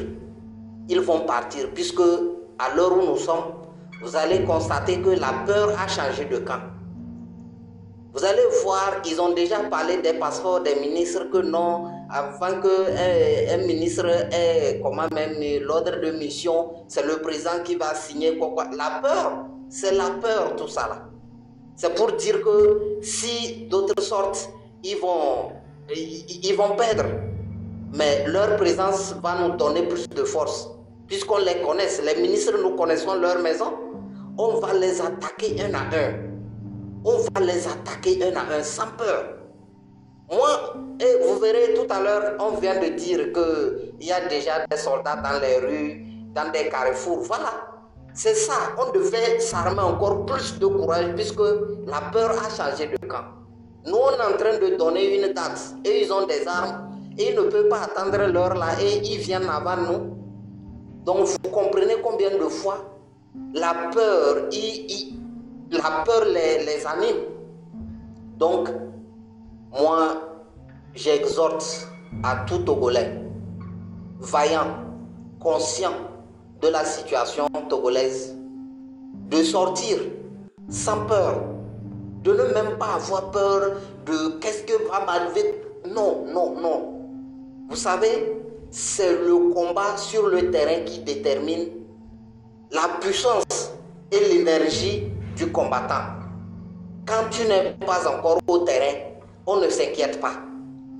Ils vont partir puisque à l'heure où nous sommes, vous allez constater que la peur a changé de camp. Vous allez voir, ils ont déjà parlé des passeports des ministres que non, avant qu'un ministre ait comment même l'ordre de mission, c'est le président qui va signer quoi. La peur, c'est la peur tout ça là. C'est pour dire que si d'autres sortes, ils vont perdre. Mais leur présence va nous donner plus de force. Puisqu'on les connaît, les ministres, nous connaissons leur maison, on va les attaquer un à un. On va les attaquer un à un sans peur. Moi, et vous verrez tout à l'heure, on vient de dire qu'il y a déjà des soldats dans les rues, dans des carrefours. Voilà, c'est ça. On devait s'armer encore plus de courage puisque la peur a changé de camp. Nous, on est en train de donner une date et ils ont des armes et ils ne peuvent pas attendre l'heure là et ils viennent avant nous. Donc, vous comprenez combien de fois la peur, la peur les anime. Donc, moi, j'exhorte à tout Togolais, vaillant, conscient de la situation togolaise, de sortir sans peur, de ne même pas avoir peur de qu'est-ce que va m'arriver. Non, non, non. Vous savez, c'est le combat sur le terrain qui détermine la puissance et l'énergie du combattant. Quand tu n'es pas encore au terrain, on ne s'inquiète pas.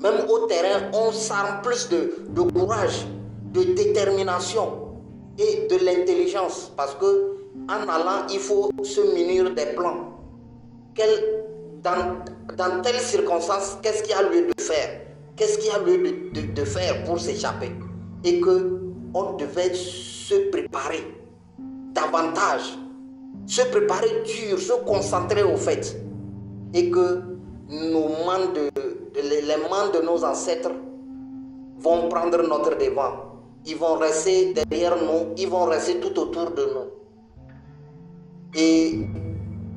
Même au terrain, on s'arme plus de courage, de détermination et de l'intelligence. Parce que en allant, il faut se munir des plans. Dans telles circonstances, qu'est-ce qu'il y a lieu de faire? Qu'est-ce qu'il y a lieu de faire pour s'échapper? Et qu'on devait se préparer davantage, se préparer dur, se concentrer au fait. Et que les mains de nos ancêtres vont prendre notre devant. Ils vont rester derrière nous, ils vont rester tout autour de nous. Et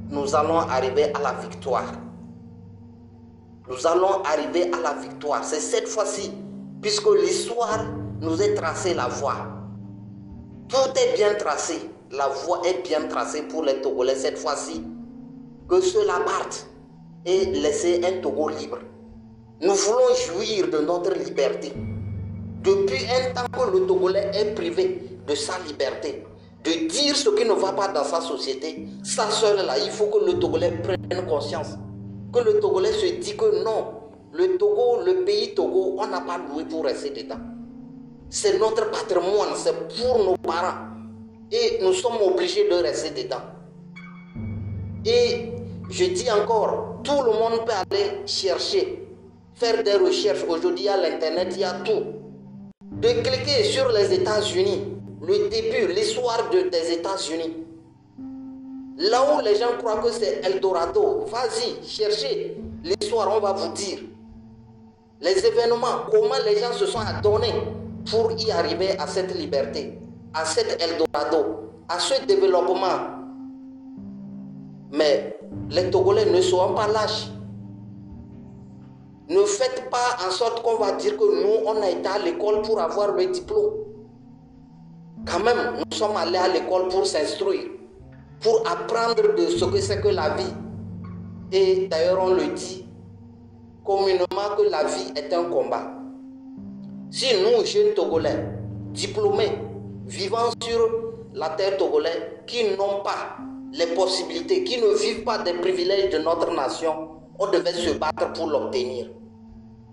nous allons arriver à la victoire. nous allons arriver à la victoire. C'est cette fois-ci, puisque l'histoire nous est tracée la voie. Tout est bien tracé. La voie est bien tracée pour les Togolais cette fois-ci. Que ceux-là partent et laisser un Togo libre. Nous voulons jouir de notre liberté. Depuis un temps que le Togolais est privé de sa liberté, de dire ce qui ne va pas dans sa société, ça seul là, il faut que le Togolais prenne conscience. Que le Togolais se dit que non, le Togo, le pays Togo, on n'a pas loué pour rester dedans. C'est notre patrimoine, c'est pour nos parents. Et nous sommes obligés de rester dedans. Et je dis encore, tout le monde peut aller chercher, faire des recherches. Aujourd'hui, à l'Internet, il y a tout. De cliquer sur les États-Unis, le début, l'histoire des États-Unis. Là où les gens croient que c'est Eldorado, vas-y, cherchez l'histoire, on va vous dire. Les événements, comment les gens se sont adonnés pour y arriver à cette liberté, à cet Eldorado, à ce développement. Mais les Togolais ne seront pas lâches. Ne faites pas en sorte qu'on va dire que nous, on a été à l'école pour avoir le diplôme. Quand même, nous sommes allés à l'école pour s'instruire, pour apprendre de ce que c'est que la vie. Et d'ailleurs, on le dit communément que la vie est un combat. Si nous, jeunes Togolais, diplômés, vivant sur la terre togolaise, qui n'ont pas les possibilités, qui ne vivent pas des privilèges de notre nation, on devait se battre pour l'obtenir.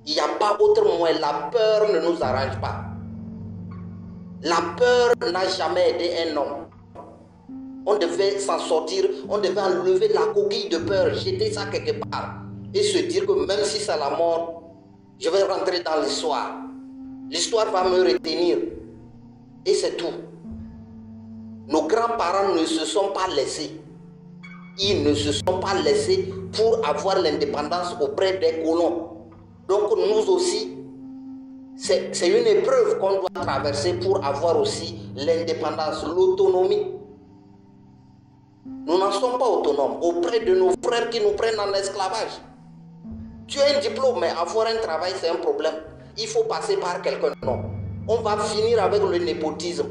Il n'y a pas autre moyen. La peur ne nous arrange pas. La peur n'a jamais aidé un homme. On devait s'en sortir, on devait enlever la coquille de peur, jeter ça quelque part et se dire que même si c'est la mort, je vais rentrer dans l'histoire. L'histoire va me retenir. Et c'est tout. Nos grands-parents ne se sont pas laissés. Ils ne se sont pas laissés pour avoir l'indépendance auprès des colons. Donc nous aussi, c'est une épreuve qu'on doit traverser pour avoir aussi l'indépendance, l'autonomie. Nous n'en sommes pas autonomes auprès de nos frères qui nous prennent en esclavage. Tu as un diplôme, mais avoir un travail, c'est un problème. Il faut passer par quelqu'un. Non. On va finir avec le népotisme.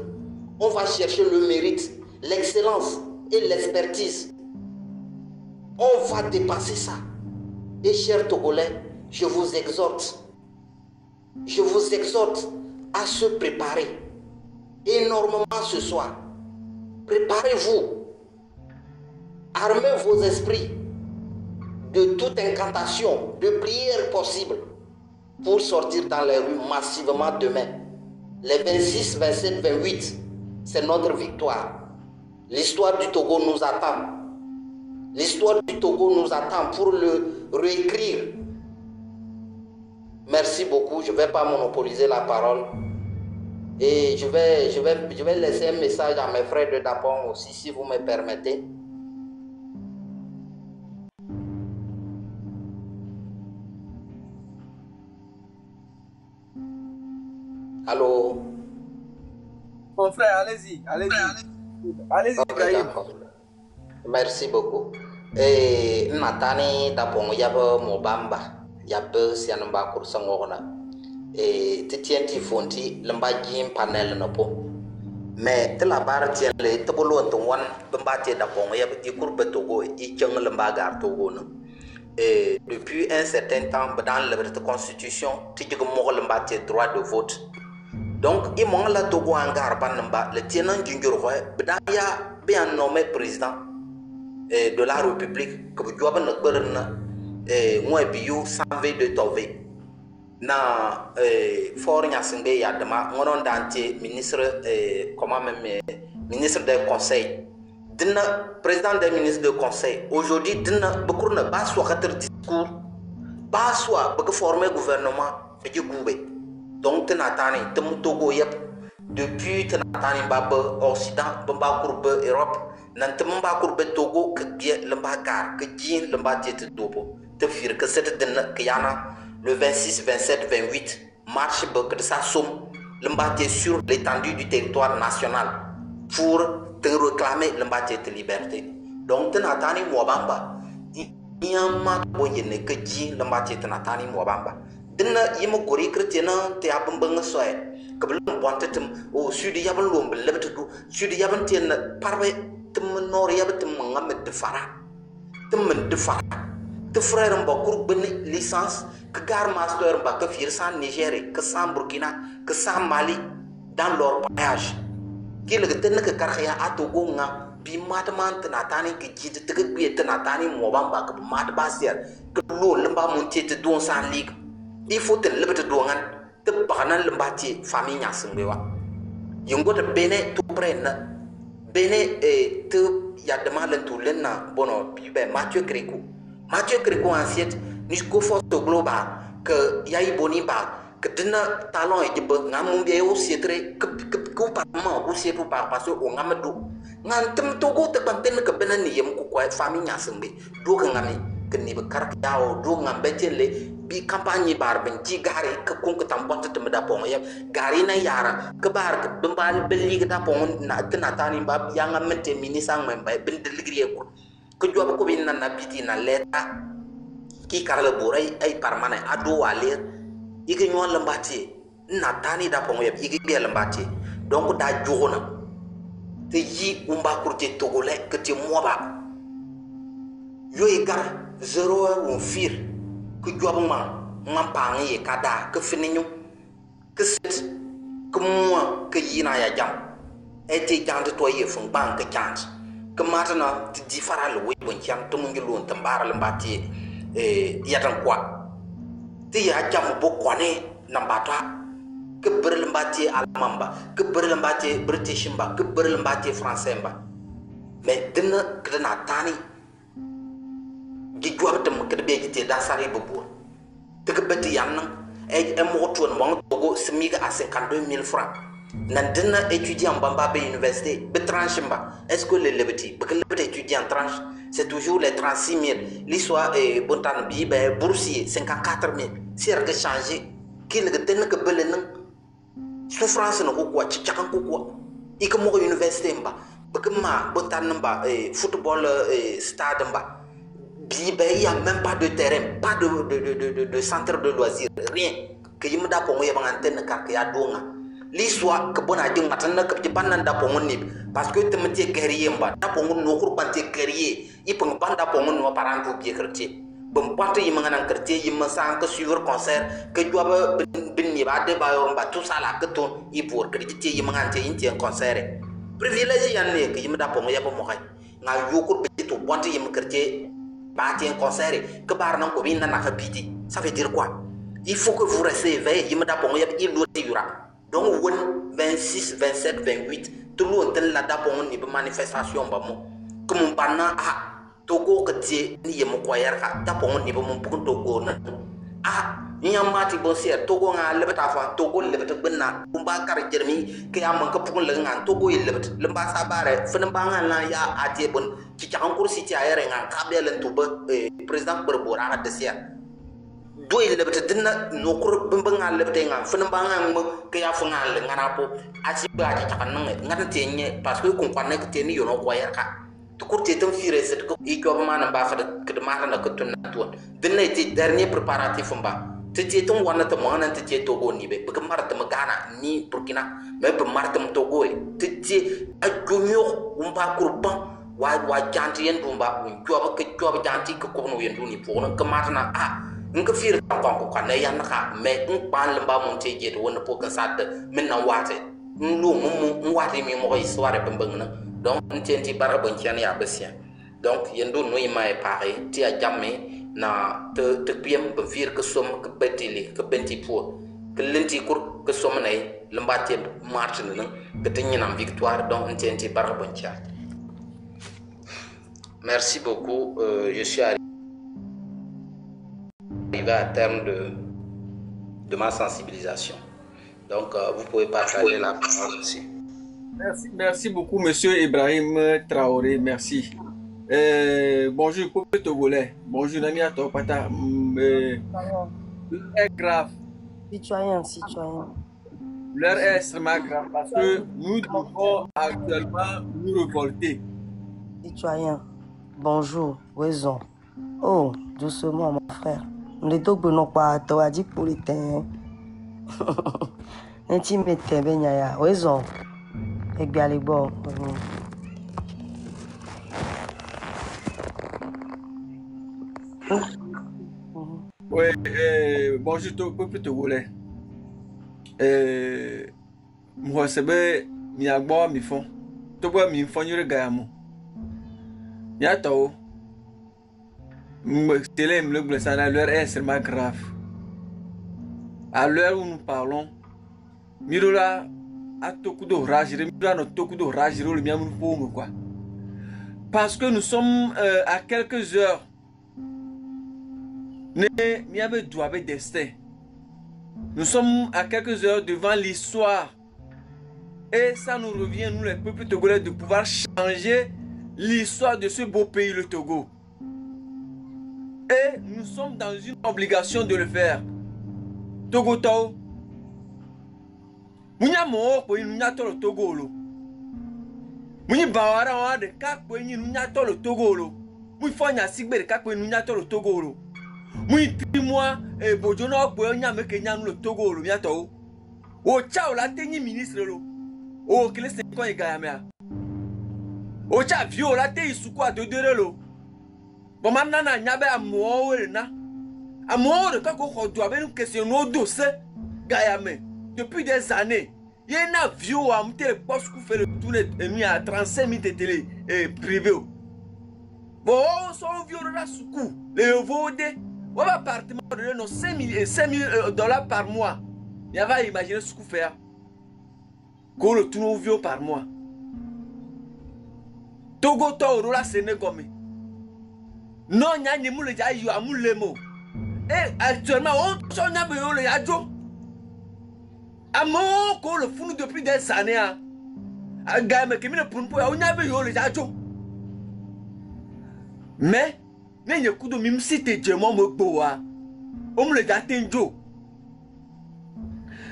On va chercher le mérite, l'excellence et l'expertise. On va dépasser ça. Et chers Togolais, je vous exhorte à se préparer énormément ce soir. Préparez-vous. Armez vos esprits de toute incantation, de prière possible pour sortir dans les rues massivement demain. Les 26, 27, 28, c'est notre victoire. L'histoire du Togo nous attend. L'histoire du Togo nous attend pour le réécrire. Merci beaucoup. Je ne vais pas monopoliser la parole. Et je vais laisser un message à mes frères de Dapong aussi, si vous me permettez. Allô? Mon frère, allez-y, allez-y. Allez-y, Ibrahim. Merci beaucoup. Et Natani Dapong Yaba Mobamba, Yaba Sianamba Kursangona. Et Titienti Fonti, Lambajim Panel Nopo. Mais de la barre tient les Tobolo and one, Bambati Dapong Yab Ikurbe Togo, Ichang Lambagar Togo. Et depuis un certain temps, dans la constitution, Tigo Morlambati droit de vote. Donc, il manque la Togo en Garbanamba, le tenant du Guroi, Bedaya bien nommé président de la République, que vous doivez nous donner, moi, bio, sans veille de Tové. Na Fort Nyasingbe Yadama, mon nom d'entier, ministre, comment même, ministre des conseils. Dina, président des ministres de conseil. Aujourd'hui, Dina, beaucoup ne pas soit discours, pas soit, beaucoup former gouvernement, et du gouvernement. Donc, Tenatani, Temutogo Yep, depuis Tenatani Baba, Occident, Bamba Courbe, Europe, Nantemba Courbe Togo, que Dia Lembagar, que Dien Lembatit Dobo, te fir que cette Kiana, le 26, 27, 28, marche que de sa somme, Lembatit sur l'étendue du territoire national pour te réclamer Lembatit de liberté. Donc, Tenatani Mwabamba, yama bo yene ke ji lamba ti tana tani mo bamba dinna yimo gori kretiena te abang bang soe ke belum bonte tem o sudi yaban lom belebet du sudi yaban tien parbe tem nor yabat tem ngamet de fara tem de fara te frère mbakur ben licence que gar master mba que fir san Niger que san Burkina que san Mali dans leur voyage qui le ten que karkhaya atogo nga bi matman tana ke jid te bi tana mo bamba ke mat basier que lo lamba monte te don san ligue il faut te lebet do ngan te baganan lamba ti famille nya singbe wa yongo te bene to prenne bene te ya demande tout lenna bono bi be Mathieu Créco anciet ni ko photo global que yayi boni ba que dina talon e be ngam be o sietre que parlement o sietu par parce o ngam do ngan tem to go te banten que benen ni yem ko famille nya sembe do ka ngami que ni be kar yawo do ngam betele bi campagne bar ben ci gari que kon ko tam bonte te da pon yeb gari na yara que bar que bambal belli que da pon na tana tani ba ya ngam mente ministre ngam bay ben de ligrier ko que job ko bin na biti na leta ki karale boray ay parmane ado waler igi nyon lambati na tani da pongo yeb igi be lambati donc da jogona te yi umba kurte togolais que te moba yo igar 0 ou fir que job man pangi kada que fininyu que set que moi que yina ya jam ete jande to ye fun bank chance que maintenant tu dis fara le oui bon tiam to ngi lon tambara le mbati yatan kwa ti ya jam bo kwane nambata que ber le mbati almamba que ber le mbati british mba que ber le mbati français mba mais dina que na tani gi job tam que be gite da sari bobo te que beti yamna e mo to no togo smiga a 52 000 francs nan dina étudiant bamba be université be tranche mba est-ce que les lebeti be lebeti étudiant tranche c'est toujours les 36 000 l'histoire est bontan bi be boursier 54 000 c'est que changer qui le den que belen souffrance no ko kwa chichakan ko kwa iko mo université mba be que ma bontan mba football stade mba bi be il y a même pas de terrain pas de centre de loisirs rien que yimda po mo yeba antenne ka ya donga l'histoire que bon a dit maintenant que tu pas nanda pour mon nib parce que tu me dis guerrier mba da pour mon no kur pas guerrier il peut pas da pour mon no parent pour bien chrétien bon pas y mangana chrétien il me sent que suivre concert que tu as bin ni ba de ba mba tout ça là que ton il pour chrétien il mangana ti un concert privilège yanne que il me da pour mo ya pour mo kay nga yokur petit to bonte il me chrétien ba ti un concert que bar nan ko bin na ka piti ça veut dire quoi il faut que vous restez éveillé il me da pour mo ya il doit yura. Donc, 26, 27, 28, tout le monde est là pour une manifestation. Comme on parle à Togo, que tu es mon croyeur, d'abord on est mon point Togo. Ah, il y a un mati bonsier, Togo a levé à faire Togo, levé à Bena, Umba Jeremy, qui a manqué pour le Gang, Togo est levé, l'ambassadeur, Fenambanga, ya à Tiebon, qui a encore cité à Erenga, Kabel and Togo, président Berbora de Sia. Do il lebet dina no kur bembanga lebet nga fenambanga mo ke ya funga le ngana po aci ba ci takan ngata tenye parce que kon kwanne ke teni yono ko yarka to kur te tam fire set ko i ko ma na ba fa de ke ma na ko tun na to dina ti dernier préparatif mba te ti ton wana to mo na te ti Togo ni be ke marta ma Ghana ni Burkina me be marta mo Togo te ti a gonyo umba kurban wa janti yen dumba un joba ke joba janti ko no yen duni po na ke marna nga fir tam ko kan ne yan ka me pan lamba mon te je wona po kan sat men na wate lu mu wate mi mo histoire bembeng na donc ntenti bara bon tian ya besien donc yendo no ima e pare ti a jamme na te piem be fir que som que betili que benti po que lenti kur que som nay lamba te marche na que te nyinam victoire donc ntenti bara bon tian. Merci beaucoup, je suis arrivé à terme de ma sensibilisation. Donc, vous pouvez partager la parole aussi. Merci beaucoup, Monsieur Ibrahim Traoré. Merci. Bonjour, peuple togolais. Bonjour, Namia Topata. L'heure est grave. Citoyen. L'heure est extrêmement grave parce que nous devons actuellement nous révolter. Citoyen, bonjour, raison. Oh, doucement, mon frère. Les deux bonnes pas, toi, dit pour les temps. Intimité, ben, y'a raison. Et bien, les bons. Oui, bonjour, tout peuple togolais. Moi, c'est bien, mi agbo mi fon. Togo mi fon yure gayamu. Ya to. Télé me le blessant à l'heure est extrêmement grave. À l'heure où nous parlons, Mirola a beaucoup d'orage, Mirola a beaucoup d'orage, le mien nous quoi. Parce que nous sommes à quelques heures. Destin. Nous sommes à quelques heures devant l'histoire. Et ça nous revient, nous les peuples togolais, de pouvoir changer l'histoire de ce beau pays, le Togo. Et nous sommes dans une obligation de le faire. Togo Tao. Mounya mo ko inunya to le Togo lo. Mouni bawara wa de ka ko inunya to le Togo lo. Mou fonya sigbe de ka ko inunya to le Togo lo. Mou moi e bojono ko nya me ke nya le Togo lo mia to. O chao la tenyi ministre lo. O kile se ko e ga ya. O cha vio la te isuku a de lo. Bon maintenant na nyabe amowo na. Amowo de ka ko khodo abe question no dossier gayame. Depuis des années, il y a un avion à monter le poste qui fait le tour de à 35 000 télé privé. Bon, on s'en vient de la soukou. Les vaudés, on va appartement de 5 000 dollars par mois. Il y avait imaginé ce qu'on fait. Qu'on le tourne au vieux par mois. Togo Toro la Sénégal. Non, il y a des gens qui ont les mots. Et actuellement, on s'en a besoin de yadjo. Amour qu'on le fout depuis des années. Un gars qui me pour on y avait eu les adjo. Mais, n'est y a coup de même si t'es Dieu mon boa. On me le datin jo.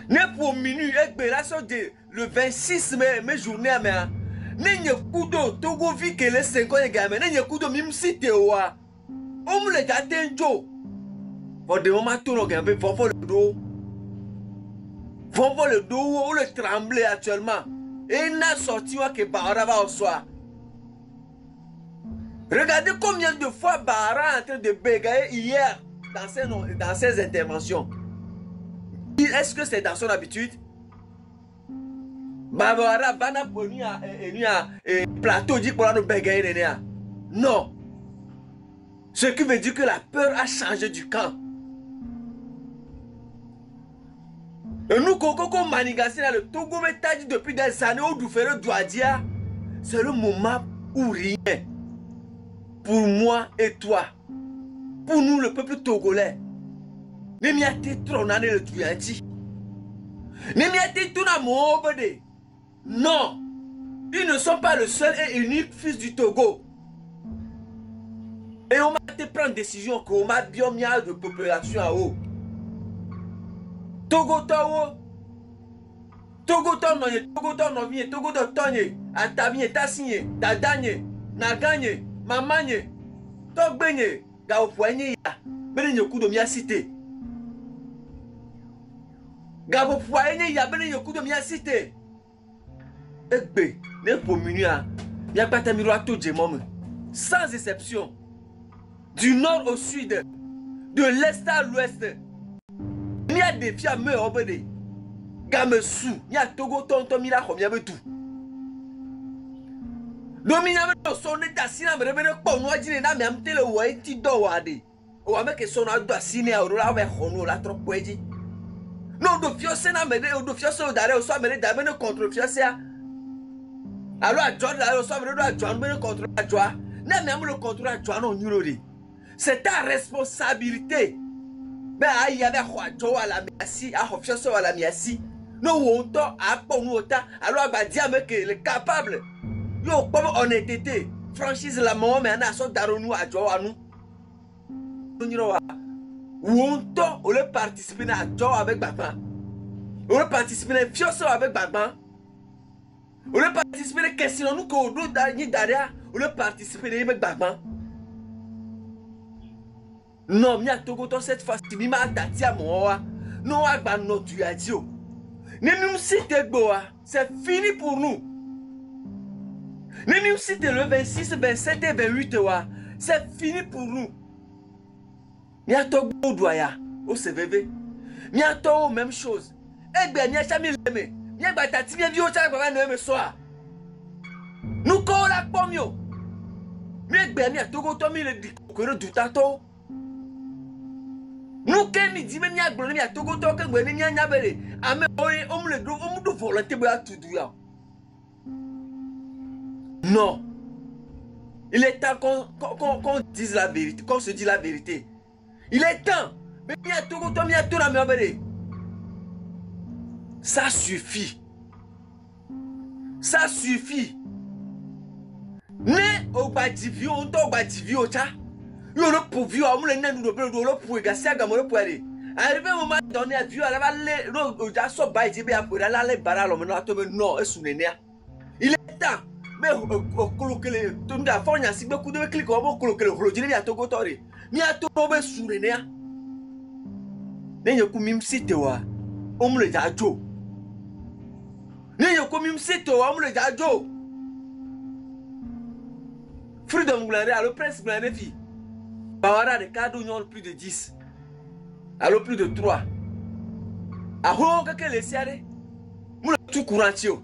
N'est pour minuit et bélasso de le 26 mai, mes journées à mer. N'est y a coup de Togo vi que les 5 ans les gars, n'est y a coup de même si t'es oa. On me le datin jo. Pour des moments tout le gars, pour le dos. Vont voir le dos ou le trembler actuellement. Et il n'a sorti que Bahara va au soir. Regardez combien de fois Bahara est en train de bégayer hier dans ses interventions. Est-ce que c'est dans son habitude? Bahara va n'a pas un plateau dit pour nous bégayer. Non. Ce qui veut dire que la peur a changé du camp. Et nous, Coco Manigassi, le Togo m'a dit depuis des années où Doufere doit dire, c'est le moment où rien, pour moi et toi, pour nous le peuple togolais, ne m'y a-t-il trop nané le Touyanti, ne m'y a-t-il tout namoubede. Non, ils ne sont pas le seul et unique fils du Togo. Et on m'a été prendre une décision qu'on m'a bien mis de population à haut. Togo Tawo, Togo Tonye, Togo Tonovie, Togo Tonye, Atabie, Tassigné, Dadanye, Naganye, Mamanye, Togbenye, Gaopoigné, Benny coup de mia cité. Gaopoigné, Benny coup de mia cité. Egbe, ne pour minuit, y'a pas ta miroir tout djemom, sans exception. Du nord au sud, de l'est à l'ouest. Il y a des filles à me obéir. Game sous, il y a Togo tonton mila combien de tout. Domina me son état sina me revenu pas nous dire na me amte le ouais ti do wade. O ame que son ado sine a rola avec hono la trop poedi. Non do fiose na me de do fiose o dare o so me da me contre fiose a. Alors à John la o so me do a John me contre a John. Na me am le contre a John on nyuro. C'est ta responsabilité. Mais il y avait quoi à la miasi, à Hoffice à la miasi. Nous on t'a appris nous autant. Alors bah dire que les capables. Yo comme honnêteté, franchise la maman mais on a son daronou à Joe à nous. Nous on t'a on le participer à Joe avec Baba. On le participer à Fioso avec Baba. On le participer à question nous qu'on nous dernier derrière. On le participer avec Baba. Non, mia Togoto cette fois-ci, mi ma tatia moi. Non, agba no tu a dit. Nemi cité boa, c'est fini pour nous. Nemi cité le 26, 27 et 28 wa, c'est fini pour nous. Mia Togo doya, au CVV. Mia Togo même chose. Eh bien, mia chami leme. Mia batati mia bio cha baba no me soa. Nous ko la pomio. Mia gbe mia Togo to mi le di kokoro du tato. Nous que mi di me mia gbo mia Togo to ke gbe ni mia nyabere. Ame ori omle do omudo volonté ba tudu ya. Non. Il est temps qu'on dise la vérité, qu'on se dise la vérité. Il est temps. Mais mia Togo to mia to na me obere. Ça suffit. Ça suffit. Ne ogbadivi on to ogbadivi o cha. Yo le pouvi o mu le nenu do belo do le pou egasi agamo le pou ale. Arrivé au moment donné à Dieu, alors les no ja so ba ibe apura la le bara lo no ato no esunenia. Il est temps. Mais kolokele to nda fonya si be ku de click o mo kolokele holojire bi atogo tori. Mi ato be sunenia. Ne yoku mim site wa. O mu le ja jo. Ne yoku mim site wa o mu le ja jo. Freedom Glare, à le prince Glare fi. Bawara de cadeaux n'ont plus de 10. Alors plus de 3. A ho que les siare. Moula tout courantio.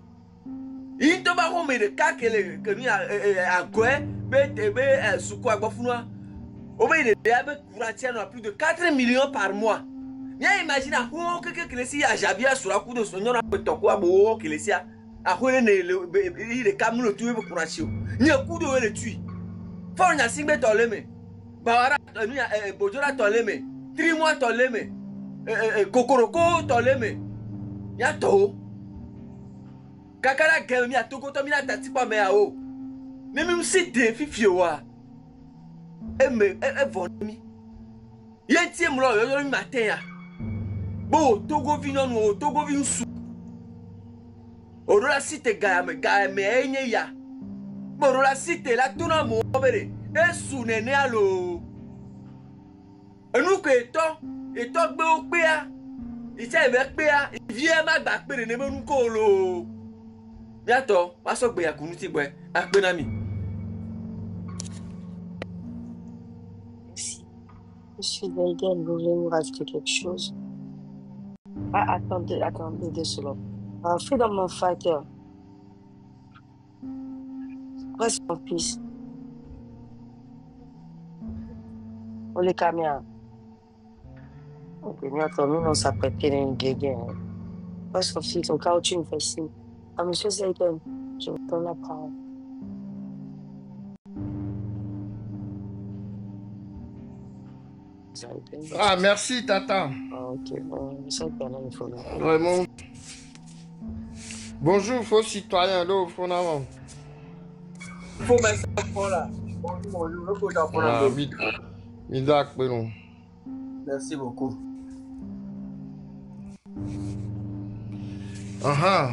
Il te va homme de kakele que ni a quoi be sukwa bofunwa. Obe de be courantio n'a plus de 4 millions par mois. Nya imagine a ho que les sia jabia sur la coup de son na petoko abo que les sia a ho ne le kamulo tout be courantio. Ni a coup de le tue. Fonya singbe toleme. Bawara bojora toleme. 3 mois toleme. Kokoroko toleme. Ya to. Kakara gemi ya toko to mina tatipa me a o. Nemi msite fifio wa. Vonmi. Ye tie mlo yo mi matin ya. Bo togo vino no togo vinsu. Orola site ga me enye ya. Bon, la cité, la tourne à mon obéré. Et sous nene à l'eau. Et nous que et toi, béo péa. Il tient avec péa. Il vient ma bac péré, ne me nous colo. Bientôt, passe au béa, qu'on nous boit. À Benami. Merci. Monsieur Weigel, vous voulez nous rajouter quelque chose? Ah, attendez 2 secondes. Freedom Fighter. Reste mon fils. On les caméras. Ok, mais attends, nous, on s'apprête à une guerre. Reste mon fils, au cas où tu me fais signe. Ah, monsieur Zayden, je vous donne la parole. Ah, merci, Tata. Ah, ok, bon, ça, il faut vraiment. Bonjour, faux citoyen, là, au fond avant. Faut mettre ça pour là. Bonjour, le coach à prendre. Merci beaucoup. Aha.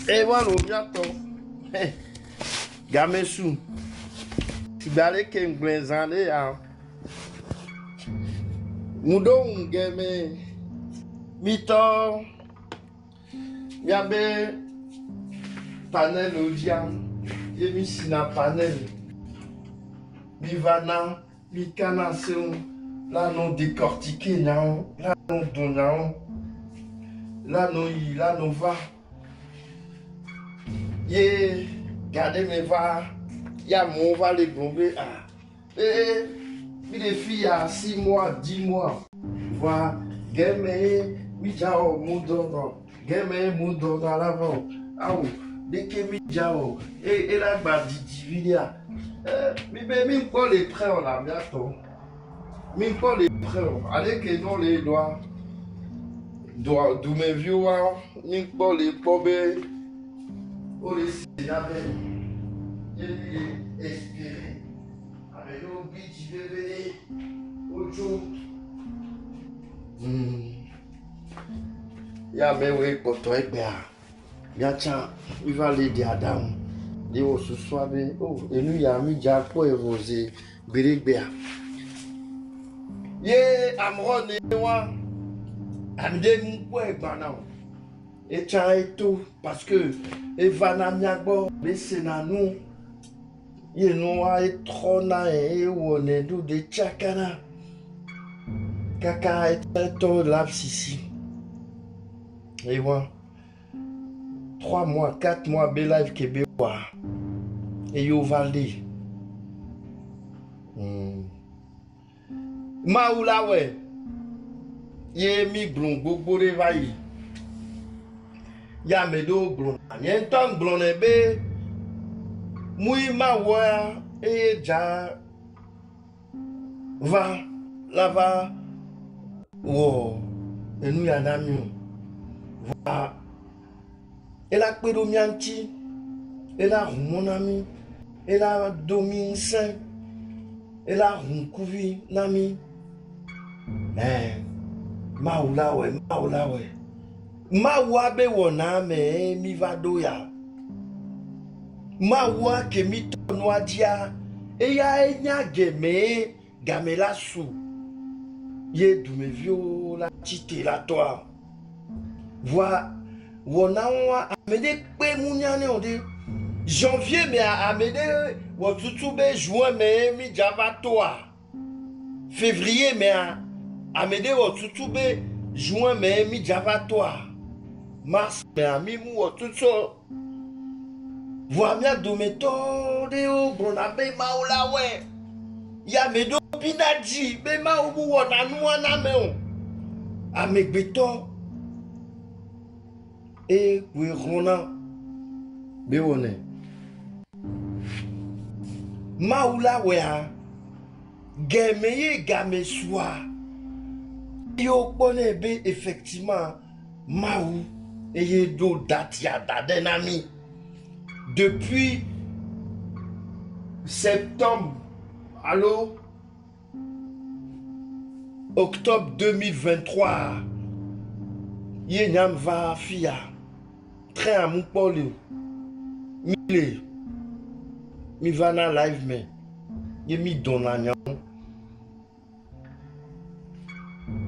Et voilà, bientôt. Gamesou. Tu vas aller que nous allons à. Nous devons gagner. Mito. Yabe. Panel audio, mis na panel, Mivana, Mikanation, là non décortiqué, là non donnant, là non va. Yé, gardez mes va, y'a mon va les bomber. Et les filles à 6 mois, 10 mois, voilà, game, oui, j'en moudon, game, moudon dans l'avant. Ah oui. Dès que mi jao et la badivilia mi pas les prêts on a bientôt mi pas les prêts allez que non les doigts d'où mes vieux mi pas les pobres pour les sénateurs espérer avec nos bitch bébé autre ya mais oui pour toi bien tiens, il va l'aider Adam. de o ce soir be oh et nous ya mi ja po evoze beregbea ye amro ne wa amde mu po egbana o et cha eto parce que evana miagbo be senanu ye no wa etrona e wone du de chakana kaka eto lapsisi et wa 3 mois 4 mois be live kebewa et yo valé maulawe ye mi blon gbogbo re vayi ya medo blon yen ton blon ebe mui ma wa e ja va lava wo enu ya nami va ela pedo mianti ela monami ela dominsen ela hunkuvi nami maulawe mawa be wona me mi vadoya mawa ke mi tonwa dia e ya enya geme gamela su ye du me vio la tite la toi voi wona wa amede pe munyane onde janvier mais amede wo tutube juin mais mi java toi février mais amede wo tutube juin mais mi java toi mars mais ami mu wo tutso voi mia dometo de o bronabe maulawe ya medo pinaji be ma obu wona nuana me o amegbeto e we rona be wone maulawe a gemeye gameswa yo pone be effectivement maou eye do datia dadenami depuis septembre allô octobre 2023 ye nyam va fia très à mon polo mille mi va na live me ye mi donna nyam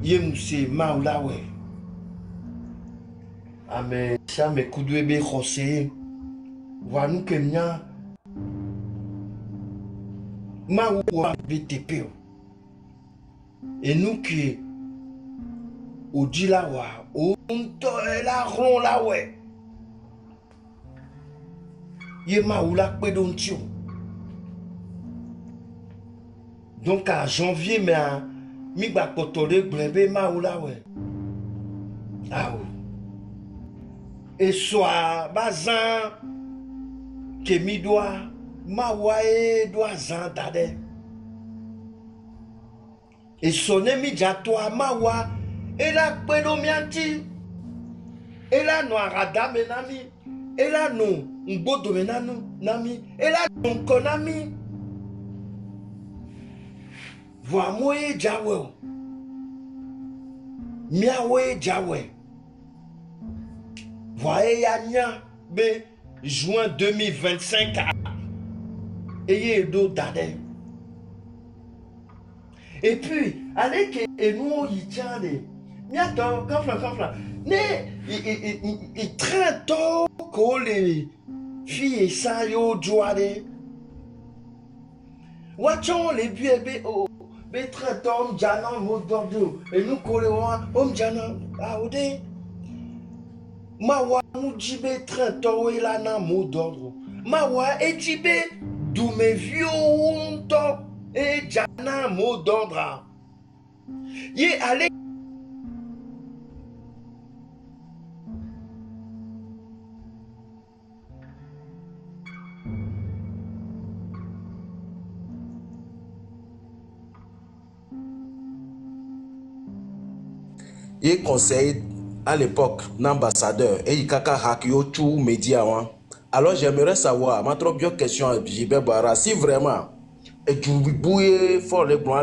ye muse maulawe ame ça me kudwe be khosé wa nou kenya ma wa BTP et nous qui au dit la wa on to la ron la ouais ye ma ou la pe don tio donc à janvier mais à mi ba potore brebe ma ou la ouais ah oui et soit bazan que mi doit ma wae doit zan dade et sonne mi jatoa ma wa et la pedomianti et la noirada menami et la non ngodo menanu nami et la non konami voa moye jawe miawe jawe voye yanya be juin 2025 et do dade et puis allez que et nous y tient des miato kafla ne il train to ko les filles ça yo joade watchons les bébés oh be train to jana mo dordo et nous collé on jana aoude ma wa mujibe train to ila na mo dordo ma wa ejibe d'où mes vieux honto et jana mot d'ordre. Ye allez. Ye conseille à l'époque l'ambassadeur et il kaka hakio tout média. Alors j'aimerais savoir, ma trop bien question à Jibé Bara, si vraiment et tu bouilles fort les blancs